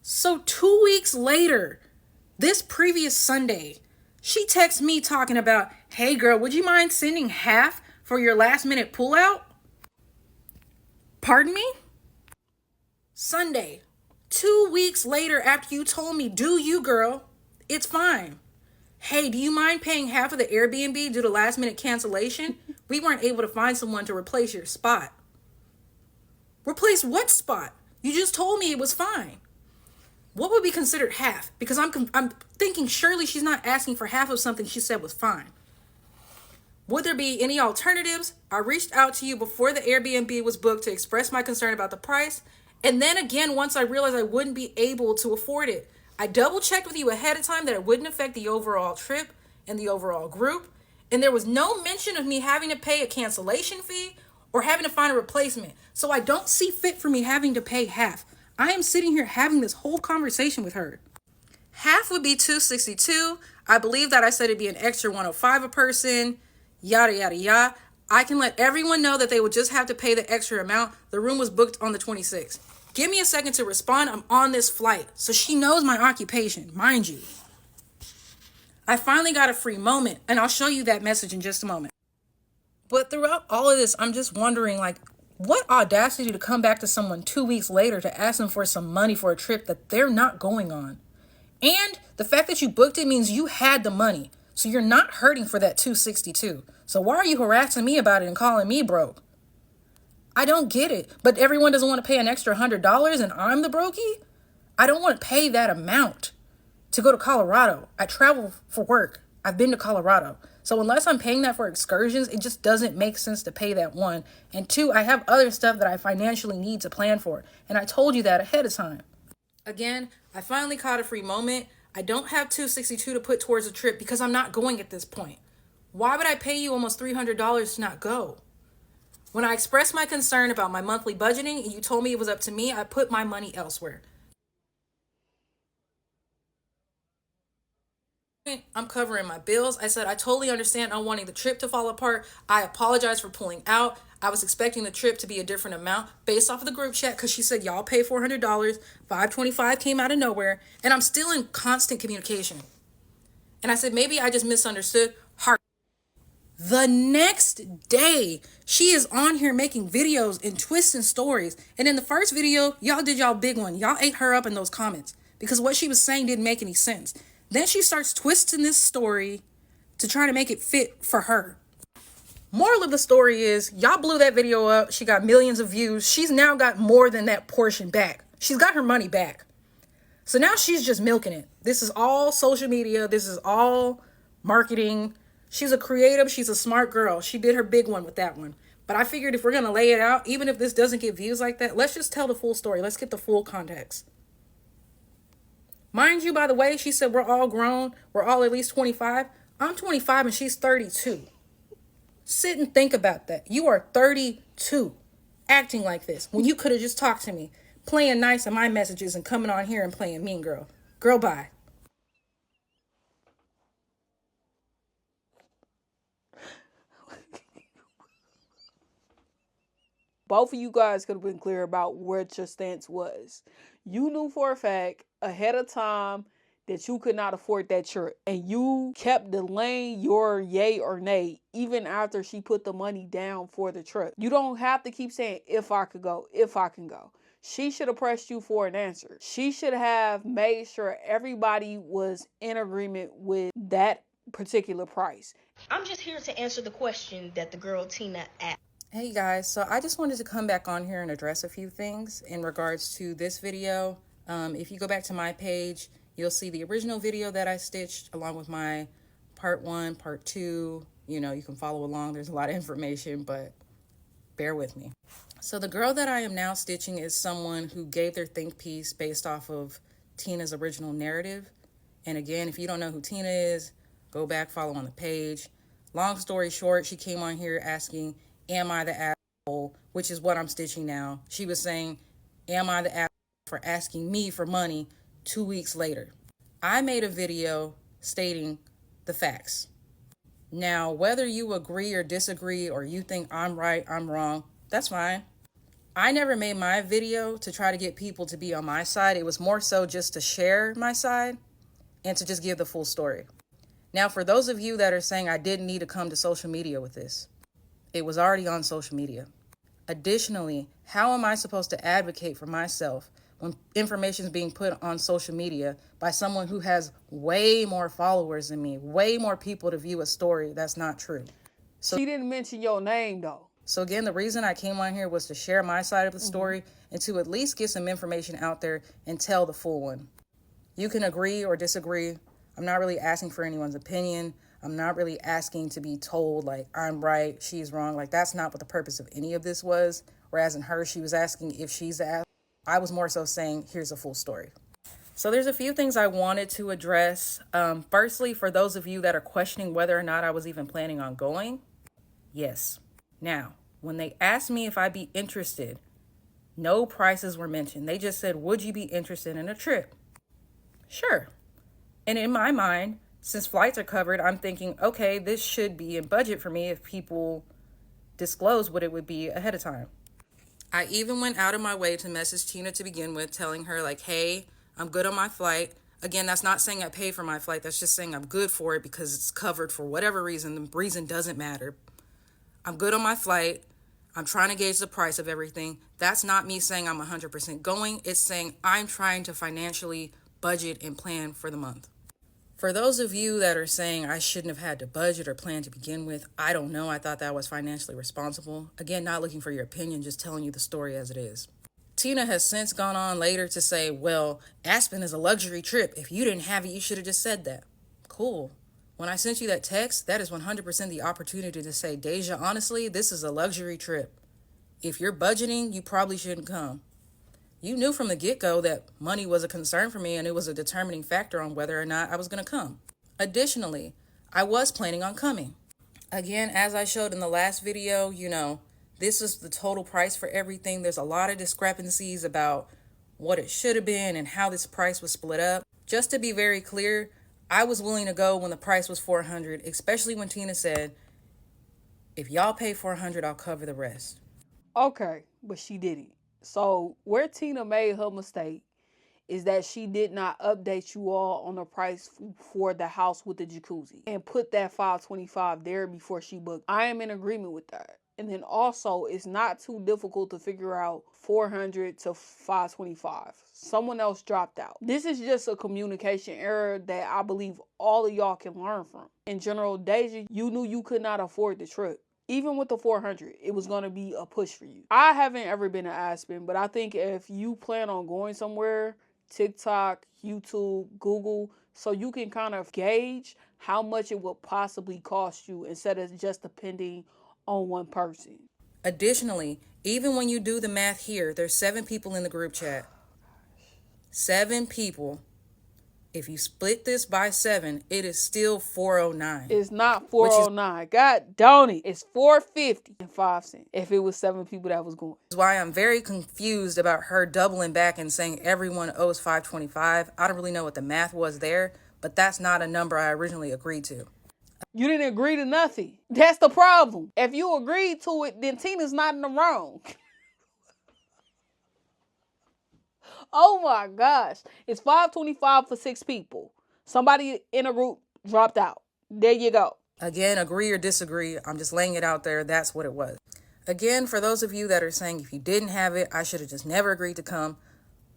So 2 weeks later, this previous Sunday, she texts me talking about, hey girl, would you mind sending half for your last minute pullout? Pardon me? Sunday, 2 weeks later after you told me, do you girl, it's fine. Hey, do you mind paying half of the Airbnb due to last minute cancellation? We weren't able to find someone to replace your spot. Replace what spot? You just told me it was fine. What would be considered half? Because I'm thinking surely she's not asking for half of something she said was fine. Would there be any alternatives? I reached out to you before the Airbnb was booked to express my concern about the price. And then again, once I realized I wouldn't be able to afford it, I double checked with you ahead of time that it wouldn't affect the overall trip and the overall group. And there was no mention of me having to pay a cancellation fee or having to find a replacement. So I don't see fit for me having to pay half. I am sitting here having this whole conversation with her. Half would be $262. I believe that I said it'd be an extra 105 a person, yada, yada, yada. I can let everyone know that they would just have to pay the extra amount. The room was booked on the 26th. Give me a second to respond. I'm on this flight. So she knows my occupation, mind you. I finally got a free moment, and I'll show you that message in just a moment. But throughout all of this, I'm just wondering, like, what audacity to come back to someone 2 weeks later to ask them for some money for a trip that they're not going on. And the fact that you booked it means you had the money. So you're not hurting for that $262. So why are you harassing me about it and calling me broke? I don't get it. But everyone doesn't want to pay an extra $100 and I'm the brokey? I don't want to pay that amount to go to Colorado. I travel for work. I've been to Colorado. So unless I'm paying that for excursions, it just doesn't make sense to pay that, one. And two, I have other stuff that I financially need to plan for. And I told you that ahead of time. Again, I finally caught a free moment. I don't have $262 to put towards the trip because I'm not going at this point. Why would I pay you almost $300 to not go? When I expressed my concern about my monthly budgeting and you told me it was up to me, I put my money elsewhere. I'm covering my bills. I said, I totally understand I'm wanting the trip to fall apart. I apologize for pulling out. I was expecting the trip to be a different amount based off of the group chat because she said, y'all pay $400. $525 came out of nowhere. And I'm still in constant communication. And I said, maybe I just misunderstood her. The next day, she is on here making videos and twisting stories. And in the first video, y'all did y'all big one. Y'all ate her up in those comments because what she was saying didn't make any sense. Then she starts twisting this story to try to make it fit for her. Moral of the story is, y'all blew that video up. She got millions of views. She's now got more than that portion back. She's got her money back. So now she's just milking it. This is all social media. This is all marketing. She's a creative. She's a smart girl. She did her big one with that one. But I figured if we're going to lay it out, even if this doesn't get views like that, let's just tell the full story. Let's get the full context. Mind you, by the way, she said we're all grown. We're all at least 25. I'm 25 and she's 32. Sit and think about that. You are 32 acting like this when you could have just talked to me, playing nice in my messages and coming on here and playing mean girl. Girl, bye. Both of you guys could have been clear about what your stance was. You knew for a fact ahead of time that you could not afford that trip, and you kept delaying your yay or nay even after she put the money down for the trip. You don't have to keep saying, if I could go, if I can go. She should have pressed you for an answer. She should have made sure everybody was in agreement with that particular price. I'm just here to answer the question that the girl Tina asked. Hey guys, so I just wanted to come back on here and address a few things in regards to this video. If you go back to my page, you'll see the original video that I stitched along with my part 1, part 2. You know, you can follow along. There's a lot of information, but bear with me. So the girl that I am now stitching is someone who gave their think piece based off of Tina's original narrative. And again, if you don't know who Tina is, go back, follow on the page. Long story short, she came on here asking, am I the asshole? Which is what I'm stitching now. She was saying, am I the asshole for asking me for money 2 weeks later? I made a video stating the facts. Now, whether you agree or disagree, or you think I'm right, I'm wrong, that's fine. I never made my video to try to get people to be on my side. It was more so just to share my side and to just give the full story. Now, for those of you that are saying I didn't need to come to social media with this, it was already on social media. Additionally, how am I supposed to advocate for myself when information is being put on social media by someone who has way more followers than me, way more people to view a story that's not true? So she didn't mention your name though. So again, the reason I came on here was to share my side of the story and to at least get some information out there and tell the full one. You can agree or disagree. I'm not really asking for anyone's opinion. I'm not really asking to be told, like, I'm right, she's wrong. Like, that's not what the purpose of any of this was. Whereas in her, she was asking if she's the asshole. I was more so saying, here's a full story. So there's a few things I wanted to address. Firstly, for those of you that are questioning whether or not I was even planning on going, yes. Now, when they asked me if I'd be interested, no prices were mentioned. They just said, would you be interested in a trip? Sure. And in my mind, since flights are covered, I'm thinking, okay, this should be in budget for me if people disclose what it would be ahead of time. I even went out of my way to message Tina to begin with, telling her like, hey, I'm good on my flight. Again, that's not saying I paid for my flight. That's just saying I'm good for it because it's covered for whatever reason. The reason doesn't matter. I'm good on my flight. I'm trying to gauge the price of everything. That's not me saying I'm 100% going. It's saying I'm trying to financially budget and plan for the month. For those of you that are saying I shouldn't have had to budget or plan to begin with, I don't know. I thought that was financially responsible. Again, not looking for your opinion, just telling you the story as it is. Tina has since gone on later to say, well, Aspen is a luxury trip. If you didn't have it, you should have just said that. Cool. When I sent you that text, that is 100% the opportunity to say, Deja, honestly, this is a luxury trip. If you're budgeting, you probably shouldn't come. You knew from the get-go that money was a concern for me and it was a determining factor on whether or not I was going to come. Additionally, I was planning on coming. Again, as I showed in the last video, this is the total price for everything. There's a lot of discrepancies about what it should have been and how this price was split up. Just to be very clear, I was willing to go when the price was $400, especially when Tina said, if y'all pay $400, I'll cover the rest. Okay, but she didn't. So where Tina made her mistake is that she did not update you all on the price for the house with the jacuzzi and put that $525 there before she booked. I am in agreement with that. And then also, it's not too difficult to figure out $400 to $525. Someone else dropped out. This is just a communication error that I believe all of y'all can learn from. In general, Deja, you knew you could not afford the trip. Even with the $400, it was going to be a push for you. I haven't ever been to Aspen, but I think if you plan on going somewhere, TikTok, YouTube, Google, so you can kind of gauge how much it will possibly cost you instead of just depending on one person. Additionally, even when you do the math here, there's 7 people in the group chat. 7 people. If you split this by 7, it is still $409. It's not $409. God darn it. It's $4.50 if it was 7 people that was going. That's why I'm very confused about her doubling back and saying everyone owes $525. I don't really know what the math was there, but that's not a number I originally agreed to. You didn't agree to nothing. That's the problem. If you agreed to it, then Tina's not in the wrong. Oh my gosh. It's $525 for 6 people. Somebody in a group dropped out. There you go. Again, agree or disagree. I'm just laying it out there. That's what it was. Again, for those of you that are saying if you didn't have it, I should have just never agreed to come.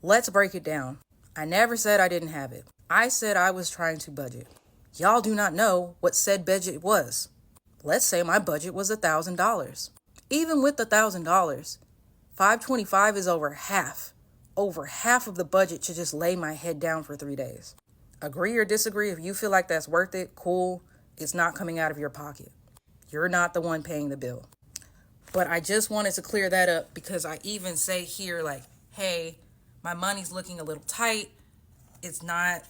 Let's break it down. I never said I didn't have it. I said I was trying to budget. Y'all do not know what said budget was. Let's say my budget was $1,000. Even with the $1,000, $525 is over half. Over half of the budget to just lay my head down for 3 days. Agree or disagree, if you feel like that's worth it, cool. It's not coming out of your pocket. You're not the one paying the bill. But I just wanted to clear that up because I even say here like, hey, my money's looking a little tight. It's not,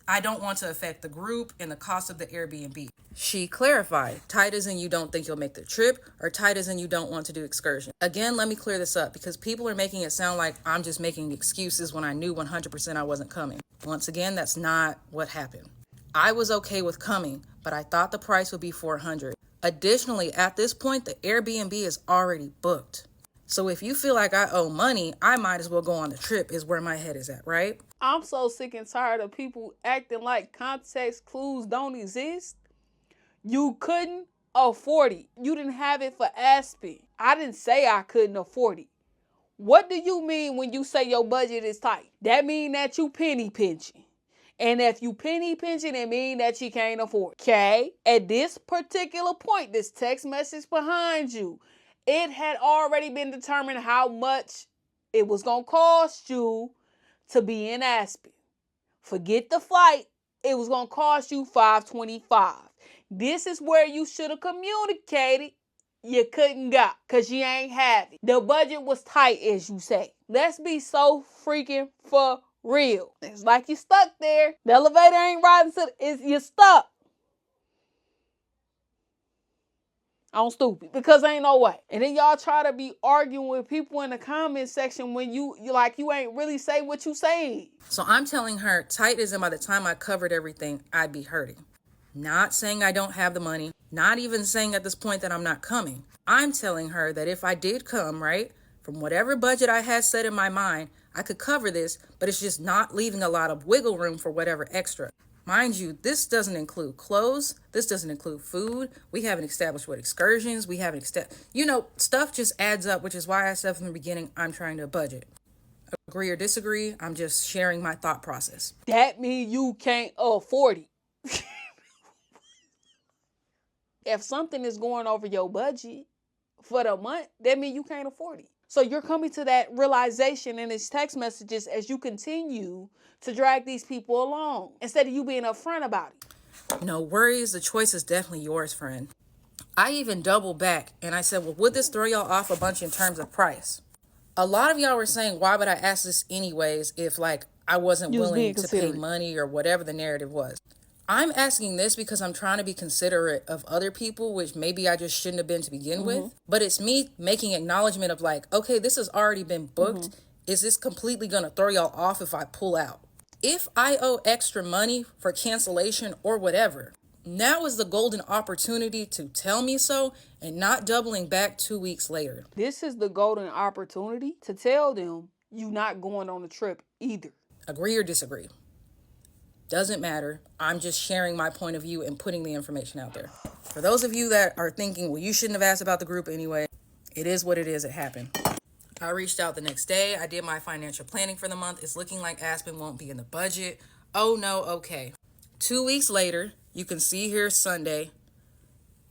I don't want to affect the group and the cost of the Airbnb. She clarified, tight as in you don't think you'll make the trip, or tight as in you don't want to do excursion. Again, let me clear this up because people are making it sound like I'm just making excuses when I knew 100% I wasn't coming. Once again, that's not what happened. I was okay with coming, but I thought the price would be $400. Additionally, at this point, the Airbnb is already booked. So if you feel like I owe money, I might as well go on the trip is where my head is at, right? I'm so sick and tired of people acting like context clues don't exist. You couldn't afford it. You didn't have it for Aspen. I didn't say I couldn't afford it. What do you mean when you say your budget is tight? That mean that you penny pinching. And if you penny pinching, it mean that you can't afford it. Okay? At this particular point, this text message behind you, it had already been determined how much it was going to cost you to be in Aspen. Forget the flight. It was going to cost you $525. This is where you should have communicated. You couldn't go because you ain't have it. The budget was tight, as you say. Let's be so freaking for real. It's like you stuck there. The elevator ain't riding to you're stuck. I'm stupid because ain't no way. And then y'all try to be arguing with people in the comment section when you ain't really say what you saying. So I'm telling her tight as in by the time I covered everything, I'd be hurting. Not saying I don't have the money. Not even saying at this point that I'm not coming. I'm telling her that if I did come, right, from whatever budget I had set in my mind, I could cover this, but it's just not leaving a lot of wiggle room for whatever extra. Mind you, this doesn't include clothes. This doesn't include food. We haven't established what excursions. We haven't stuff just adds up, which is why I said from the beginning, I'm trying to budget. Agree or disagree, I'm just sharing my thought process. That means you can't afford it. If something is going over your budget for the month, that means you can't afford it. So you're coming to that realization in these text messages as you continue to drag these people along instead of you being upfront about it. No worries. The choice is definitely yours, friend. I even doubled back and I said, well, would this throw y'all off a bunch in terms of price? A lot of y'all were saying, why would I ask this anyways if I wasn't willing to pay money or whatever the narrative was? I'm asking this because I'm trying to be considerate of other people, which maybe I just shouldn't have been to begin with. But it's me making acknowledgement of like, okay, this has already been booked. Is this completely going to throw y'all off if I pull out? If I owe extra money for cancellation or whatever, now is the golden opportunity to tell me so and not doubling back 2 weeks later. This is the golden opportunity to tell them you not going on the trip either. Agree or disagree? Doesn't matter. I'm just sharing my point of view and putting the information out there. For those of you that are thinking, well, you shouldn't have asked about the group anyway, it is what it is. It happened. I reached out the next day. I did my financial planning for the month. It's looking like Aspen won't be in the budget. Oh no, okay. 2 weeks later, you can see here Sunday.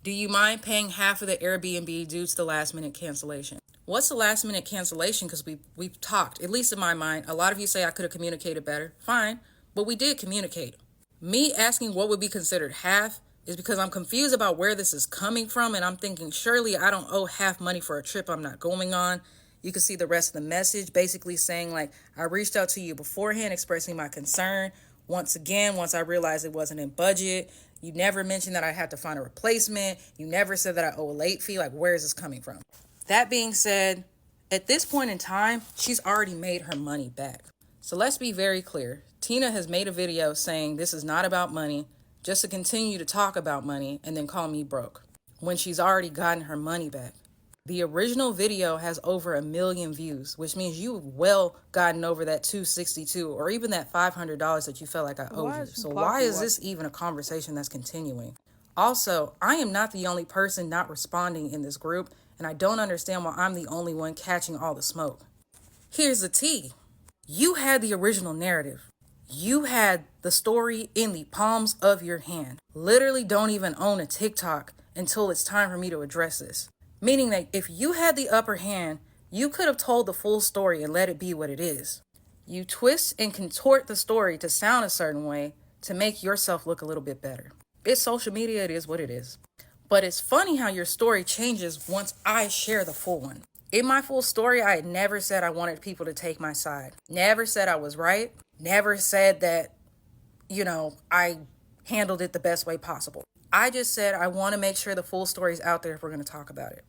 Do you mind paying half of the Airbnb due to the last minute cancellation? What's the last minute cancellation? Because we've talked, at least in my mind. A lot of you say I could have communicated better. Fine, but we did communicate. Me asking what would be considered half is because I'm confused about where this is coming from, and I'm thinking surely I don't owe half money for a trip I'm not going on. You can see the rest of the message basically saying like, I reached out to you beforehand expressing my concern. Once again, once I realized it wasn't in budget, you never mentioned that I had to find a replacement. You never said that I owe a late fee. Like, where is this coming from? That being said, at this point in time, she's already made her money back. So let's be very clear. Tina has made a video saying this is not about money, just to continue to talk about money and then call me broke, when she's already gotten her money back. The original video has over 1 million views, which means you've well gotten over that $262 or even that $500 that you felt like I owed you. So why is this even a conversation that's continuing? Also, I am not the only person not responding in this group, and I don't understand why I'm the only one catching all the smoke. Here's the tea. You had the original narrative. You had the story in the palms of your hand. Literally don't even own a TikTok until it's time for me to address this. Meaning that if you had the upper hand, you could have told the full story and let it be what it is. You twist and contort the story to sound a certain way to make yourself look a little bit better. It's social media, it is what it is. But it's funny how your story changes once I share the full one. In my full story, I had never said I wanted people to take my side. Never said I was right. Never said that, I handled it the best way possible. I just said I want to make sure the full story is out there if we're going to talk about it.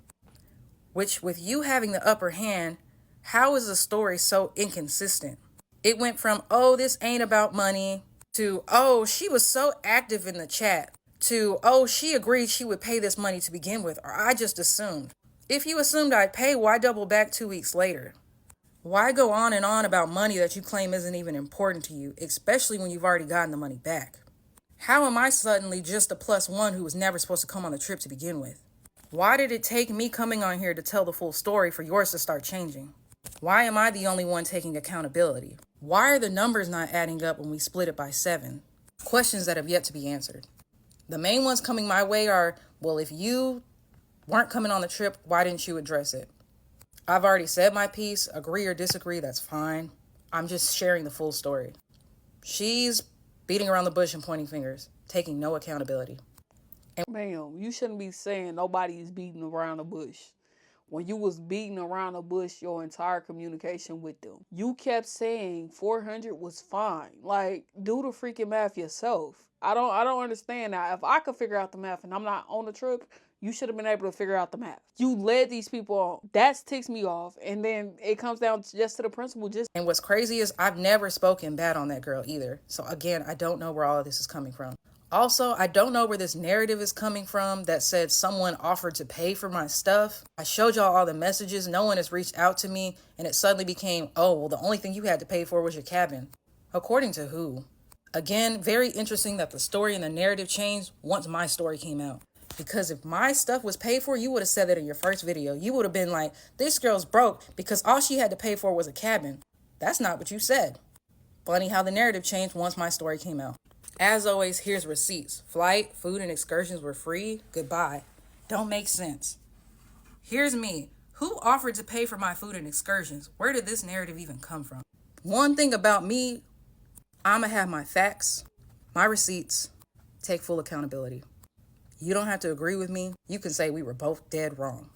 Which, with you having the upper hand, how is the story so inconsistent? It went from, oh, this ain't about money, to, oh, she was so active in the chat, to, oh, she agreed she would pay this money to begin with, or I just assumed. If you assumed I'd pay, why double back 2 weeks later? Why go on and on about money that you claim isn't even important to you, especially when you've already gotten the money back? How am I suddenly just a +1 who was never supposed to come on the trip to begin with? Why did it take me coming on here to tell the full story for yours to start changing? Why am I the only one taking accountability? Why are the numbers not adding up when we split it by 7? Questions that have yet to be answered. The main ones coming my way are, well, if you weren't coming on the trip, why didn't you address it? I've already said my piece. Agree or disagree, that's fine. I'm just sharing the full story. She's beating around the bush and pointing fingers, taking no accountability. Ma'am, you shouldn't be saying nobody's beating around the bush. When you was beating around the bush your entire communication with them, you kept saying 400 was fine. Like, do the freaking math yourself. I don't understand that. If I could figure out the math and I'm not on the trip, you should have been able to figure out the math. You led these people on. That ticks me off. And then it comes down just to the principle. And what's crazy is I've never spoken bad on that girl either. So again, I don't know where all of this is coming from. Also, I don't know where this narrative is coming from that said someone offered to pay for my stuff. I showed y'all all the messages. No one has reached out to me. And it suddenly became, oh, well, the only thing you had to pay for was your cabin. According to who? Again, very interesting that the story and the narrative changed once my story came out. Because if my stuff was paid for, you would have said that in your first video. You would have been like, this girl's broke because all she had to pay for was a cabin. That's not what you said. Funny how the narrative changed once my story came out. As always, here's receipts. Flight, food, and excursions were free. Goodbye. Don't make sense. Here's me. Who offered to pay for my food and excursions? Where did this narrative even come from? One thing about me, I'ma have my facts, my receipts, take full accountability. You don't have to agree with me. You can say we were both dead wrong.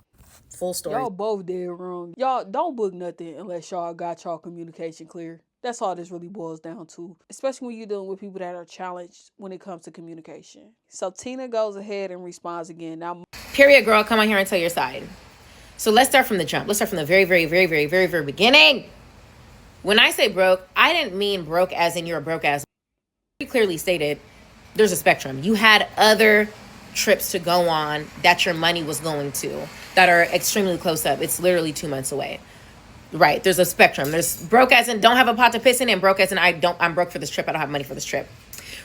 Full story. Y'all both dead wrong. Y'all don't book nothing unless y'all got y'all communication clear. That's all this really boils down to, especially when you're dealing with people that are challenged when it comes to communication. So Tina goes ahead and responds again. Now, period, girl, come on here and tell your side. So let's start from the jump. Let's start from the very, very, very, very, very, very beginning. When I say broke, I didn't mean broke as in you're a broke ass. You clearly stated there's a spectrum. You had other trips to go on that your money was going to that are extremely close up. It's literally 2 months away. Right, there's a spectrum. There's broke as in don't have a pot to piss in, and broke as in I'm broke for this trip. I don't have money for this trip.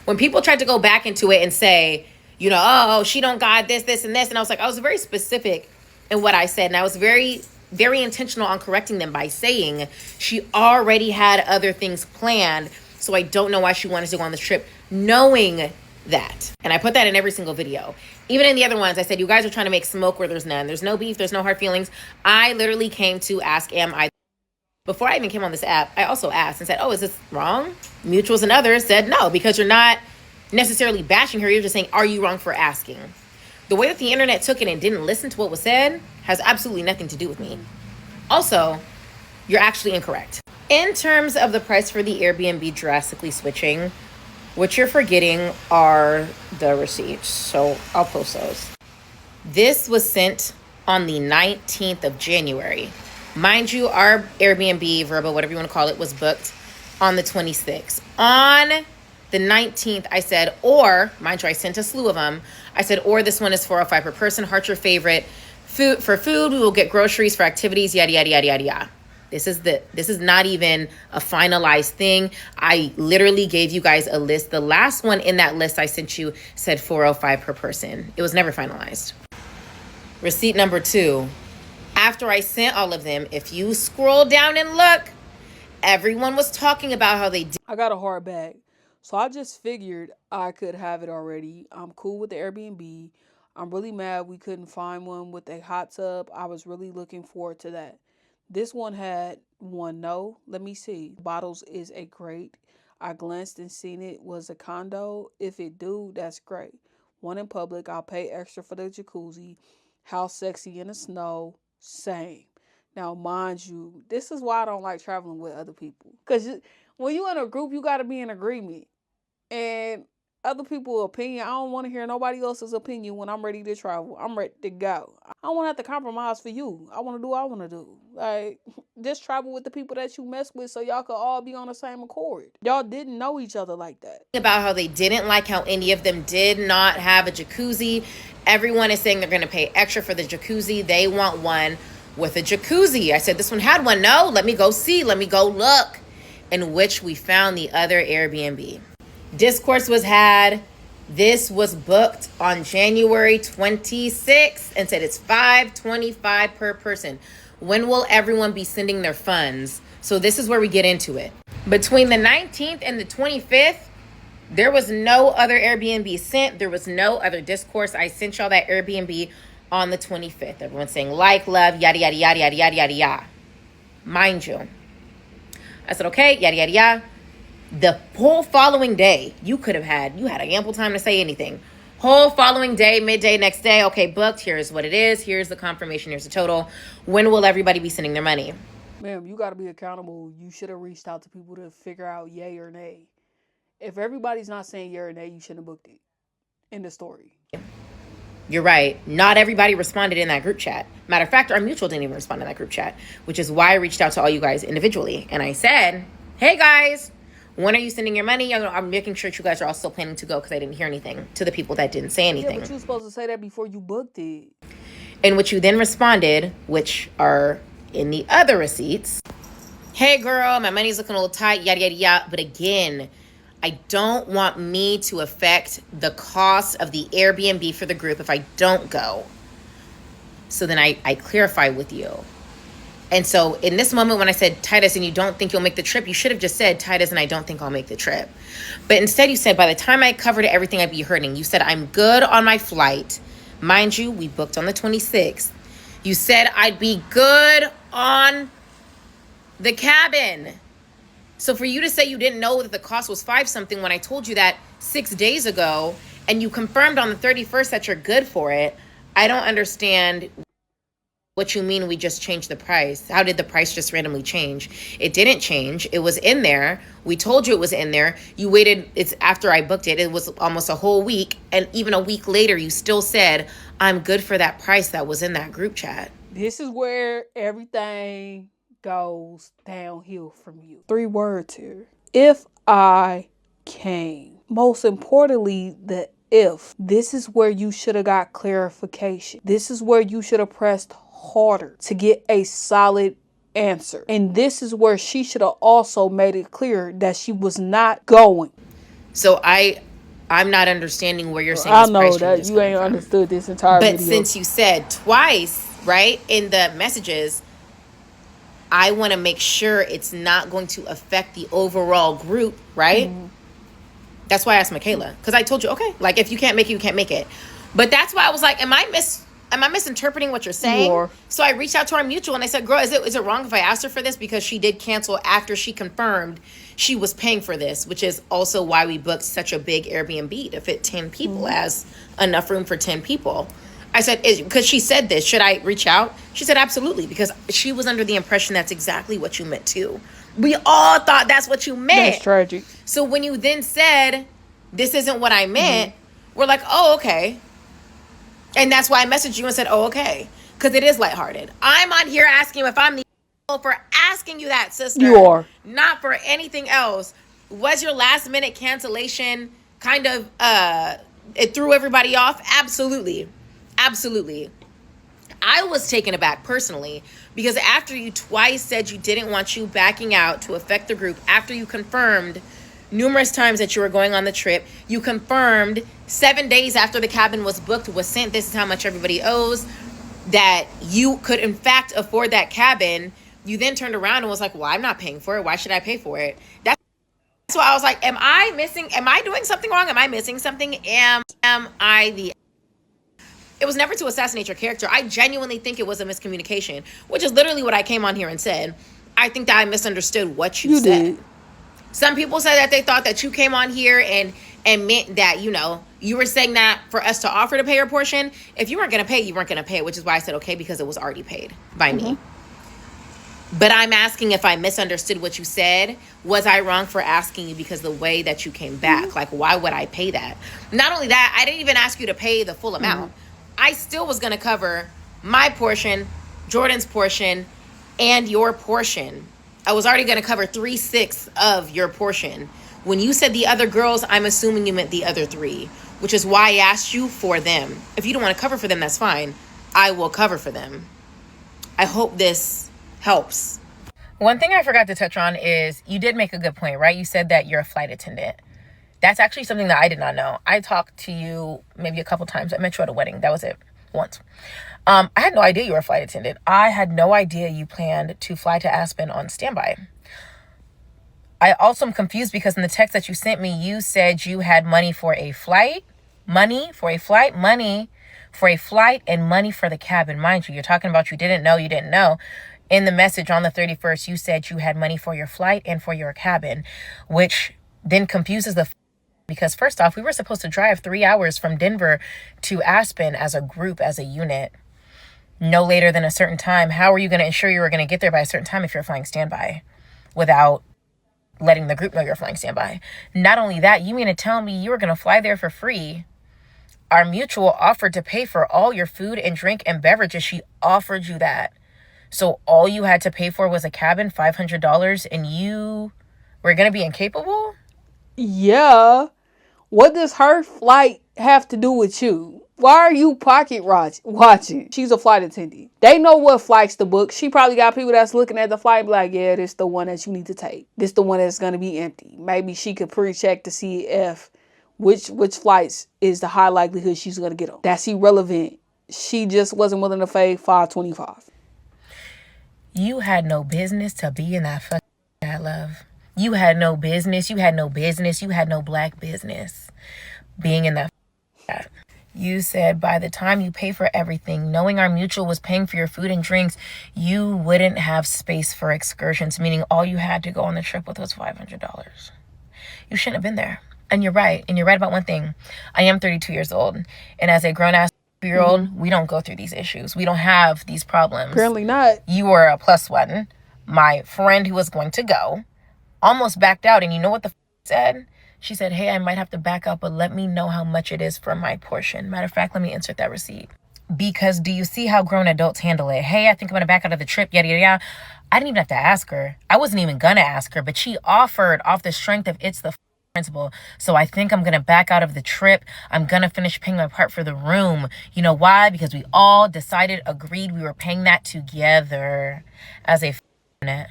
When people tried to go back into it and say, oh, she don't got this, this, and this, and I was like, I was very specific in what I said, and I was very, very intentional on correcting them by saying she already had other things planned, so I don't know why she wanted to go on this trip, knowing that. And I put that in every single video. Even in the other ones, I said, you guys are trying to make smoke where there's none. There's no beef. There's no hard feelings. I literally came to ask, am I? Before I even came on this app, I also asked and said, oh, is this wrong? Mutuals and others said no, because you're not necessarily bashing her. You're just saying, are you wrong for asking? The way that the internet took it and didn't listen to what was said has absolutely nothing to do with me. Also, you're actually incorrect. In terms of the price for the Airbnb drastically switching, what you're forgetting are the receipts. So I'll post those. This was sent on the 19th of January. Mind you, our Airbnb, Verbo, whatever you want to call it, was booked on the 26th. On the 19th, I said, or, mind you, I sent a slew of them. I said, or this one is $405 per person. Heart your favorite. For food, we will get groceries. For activities, yada, yada, yada, yada, yada. This is not even a finalized thing. I literally gave you guys a list. The last one in that list I sent you said $405 per person. It was never finalized. Receipt number 2. After I sent all of them, if you scroll down and look, everyone was talking about how they did. I got a hard bag. So I just figured I could have it already. I'm cool with the Airbnb. I'm really mad we couldn't find one with a hot tub. I was really looking forward to that. This one had one no. Let me see. Bottles is a great. I glanced and seen it was a condo. If it do, that's great. One in public. I'll pay extra for the jacuzzi. House sexy in the snow. Same. Now, mind you, this is why I don't like traveling with other people. Because when you in a group, you got to be in agreement. And other people's opinion, I don't want to hear nobody else's opinion when I'm ready to travel. I'm ready to go. I don't want to have to compromise for you. I want to do what I want to do. Like, just travel with the people that you mess with so y'all could all be on the same accord. Y'all didn't know each other like that. About how they didn't like how any of them did not have a jacuzzi. Everyone is saying they're going to pay extra for the jacuzzi. They want one with a jacuzzi. I said, this one had one. No, let me go see. Let me go look. In which we found the other Airbnb. Discourse was had. This was booked on January 26th and said it's $525 per person. When will everyone be sending their funds? So this is where we get into it. Between the 19th and the 25th, there was no other Airbnb sent. There was no other discourse. I sent y'all that Airbnb on the 25th. Everyone's saying like, love, yada, yada, yada, yada, yada, yada, yada. Mind you. I said, okay, yada, yada, yada. The whole following day, you had ample time to say anything. Whole following day, midday, next day, okay, booked. Here's what it is. Here's the confirmation. Here's the total. When will everybody be sending their money? Ma'am, you got to be accountable. You should have reached out to people to figure out yay or nay. If everybody's not saying yay or nay, you shouldn't have booked it. End of story. You're right. Not everybody responded in that group chat. Matter of fact, our mutual didn't even respond in that group chat, which is why I reached out to all you guys individually. And I said, hey guys, when are you sending your money? I'm making sure you guys are all still planning to go because I didn't hear anything to the people that didn't say anything. Yeah, but you were supposed to say that before you booked it. In which you then responded, which are in the other receipts. Hey girl, my money's looking a little tight, yada, yada, yada. But again, I don't want me to affect the cost of the Airbnb for the group if I don't go. So then I clarify with you. And so in this moment when I said, Titus, and you don't think you'll make the trip, you should have just said, Titus, and I don't think I'll make the trip. But instead you said, by the time I covered everything, I'd be hurting. You said, I'm good on my flight. Mind you, we booked on the 26th. You said I'd be good on the cabin. So for you to say you didn't know that the cost was $5 something when I told you that 6 days ago, and you confirmed on the 31st that you're good for it, I don't understand what you mean we just changed the price? How did the price just randomly change? It didn't change. It was in there. We told you it was in there. You waited. It's after I booked it. It was almost a whole week. And even a week later, you still said, I'm good for that price that was in that group chat. This is where everything goes downhill from you. 3 words here. If I came. Most importantly, the if. This is where you should have got clarification. This is where you should have pressed harder to get a solid answer. And this is where she should have also made it clear that she was not going. So I'm not understanding where you're saying I this know price change that is you coming ain't from. understood this entire But video. since you said twice, right, in the messages, I want to make sure it's not going to affect the overall group, right? Mm-hmm. That's why I asked Michaela, because I told you, okay, like if you can't make it, you can't make it. But that's why I was like, am I misinterpreting what you're saying? You are. So I reached out to our mutual and I said, girl, is it wrong if I asked her for this? Because she did cancel after she confirmed she was paying for this, which is also why we booked such a big Airbnb to fit 10 people, as enough room for 10 people. I said, because she said this, should I reach out? She said, absolutely, because she was under the impression that's exactly what you meant too. We all thought that's what you meant. That's tragic. So when you then said, this isn't what I meant, we're like, oh, okay. And that's why I messaged you and said, oh, okay. Because it is lighthearted. I'm on here asking if I'm the for asking you that, sister. You are. Not for anything else. Was your last minute cancellation kind of, it threw everybody off? Absolutely. Absolutely. I was taken aback personally because after you twice said you didn't want you backing out to affect the group, after you confirmed numerous times that you were going on the trip, you confirmed 7 days after the cabin was booked, was sent, this is how much everybody owes, that you could in fact afford that cabin, you then turned around and was like, well, I'm not paying for it. Why should I pay for it? That's why I was like, am I doing something wrong? Am I missing something? Am I the... It was never to assassinate your character. I genuinely think it was a miscommunication, which is literally what I came on here and said. I think that I misunderstood what you said. Did. Some people said that they thought that you came on here and meant that, you know, you were saying that for us to offer to pay your portion. If you weren't going to pay, you weren't going to pay, which is why I said, okay, because it was already paid by me. But I'm asking if I misunderstood what you said. Was I wrong for asking you because the way that you came back? Like, why would I pay that? Not only that, I didn't even ask you to pay the full amount. I still was going to cover my portion, Jordan's portion, and your portion. I was already going to cover 3/6 of your portion. When you said the other girls, I'm assuming you meant the other 3, which is why I asked you for them. If you don't want to cover for them, that's fine. I will cover for them. I hope this helps. One thing I forgot to touch on is you did make a good point, right? You said that you're a flight attendant. That's actually something that I did not know. I talked to you maybe a couple times. I met you at a wedding. That was it. Once. I had no idea you were a flight attendant. I had no idea you planned to fly to Aspen on standby. I also am confused because in the text that you sent me, you said you had money for a flight, and money for the cabin. Mind you, you're talking about you didn't know. In the message on the 31st, you said you had money for your flight and for your cabin, which then confuses because first off, we were supposed to drive 3 hours from Denver to Aspen as a group, as a unit, no later than a certain time. How are you going to ensure you were going to get there by a certain time if you're flying standby without letting the group know you're flying standby? Not only that, you mean to tell me you were going to fly there for free? Our mutual offered to pay for all your food and drink and beverages. She offered you that. So all you had to pay for was a cabin, $500, and you were going to be incapable? Yeah. What does her flight have to do with you? Why are you pocket watching? She's a flight attendant. They know what flights to book. She probably got people that's looking at the flight like, yeah, this the one that you need to take. This the one that's going to be empty. Maybe she could pre-check to see if which flights is the high likelihood she's going to get on. That's irrelevant. She just wasn't willing to pay $525. You had no business to be in that fucking chat, love. You had no business. You had no black business being in that chat. You said by the time you pay for everything, knowing our mutual was paying for your food and drinks, you wouldn't have space for excursions, meaning all you had to go on the trip with was $500. You shouldn't have been there. And you're right. And you're right about one thing. I am 32 years old. And as a grown-ass 2-year-old, we don't go through these issues. We don't have these problems. Apparently not. You were a +1. My friend who was going to go almost backed out. And you know what the said? She said, hey, I might have to back out, but let me know how much it is for my portion. Matter of fact, let me insert that receipt. Because do you see how grown adults handle it? Hey, I think I'm going to back out of the trip, yada, yada, yada. I didn't even have to ask her. I wasn't even going to ask her, but she offered off the strength of it's the principal. So I think I'm going to back out of the trip. I'm going to finish paying my part for the room. You know why? Because we all agreed we were paying that together as a unit.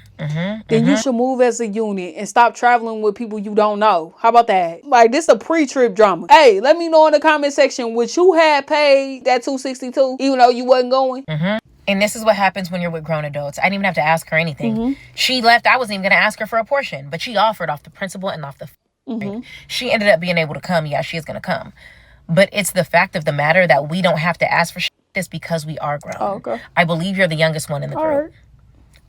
Then you should move as a unit and stop traveling with people you don't know. How about that? Like, this a pre-trip drama. Hey, let me know in the comment section, would you have paid that $262 even though you wasn't going? And this is what happens when you're with grown adults. I didn't even have to ask her anything. She left. I wasn't even going to ask her for a portion, but she offered off the principal and off the She ended up being able to come. Yeah, she is going to come. But it's the fact of the matter that we don't have to ask for this because we are grown. Oh, okay. I believe you're the youngest one in the group. All right.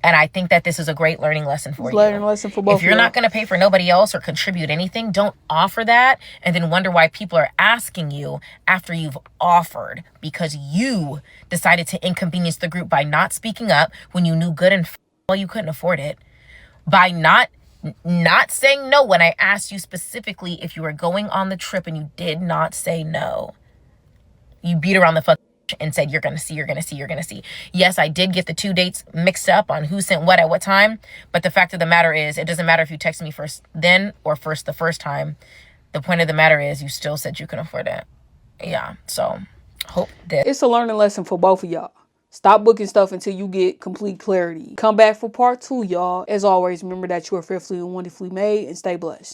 And I think that this is a great learning lesson for you. Learning lesson for both If you're not going to pay for nobody else or contribute anything, don't offer that and then wonder why people are asking you after you've offered, because you decided to inconvenience the group by not speaking up when you knew good and well you couldn't afford it, by not saying no when I asked you specifically if you were going on the trip and you did not say no. You beat around the fuck and said, you're going to see. Yes, I did get the 2 dates mixed up on who sent what at what time. But the fact of the matter is, it doesn't matter if you text me first then or first the first time. The point of the matter is you still said you can afford it. Yeah. So hope that it's a learning lesson for both of y'all. Stop booking stuff until you get complete clarity. Come back for part 2, y'all. As always, remember that you are fearfully and wonderfully made, and stay blessed.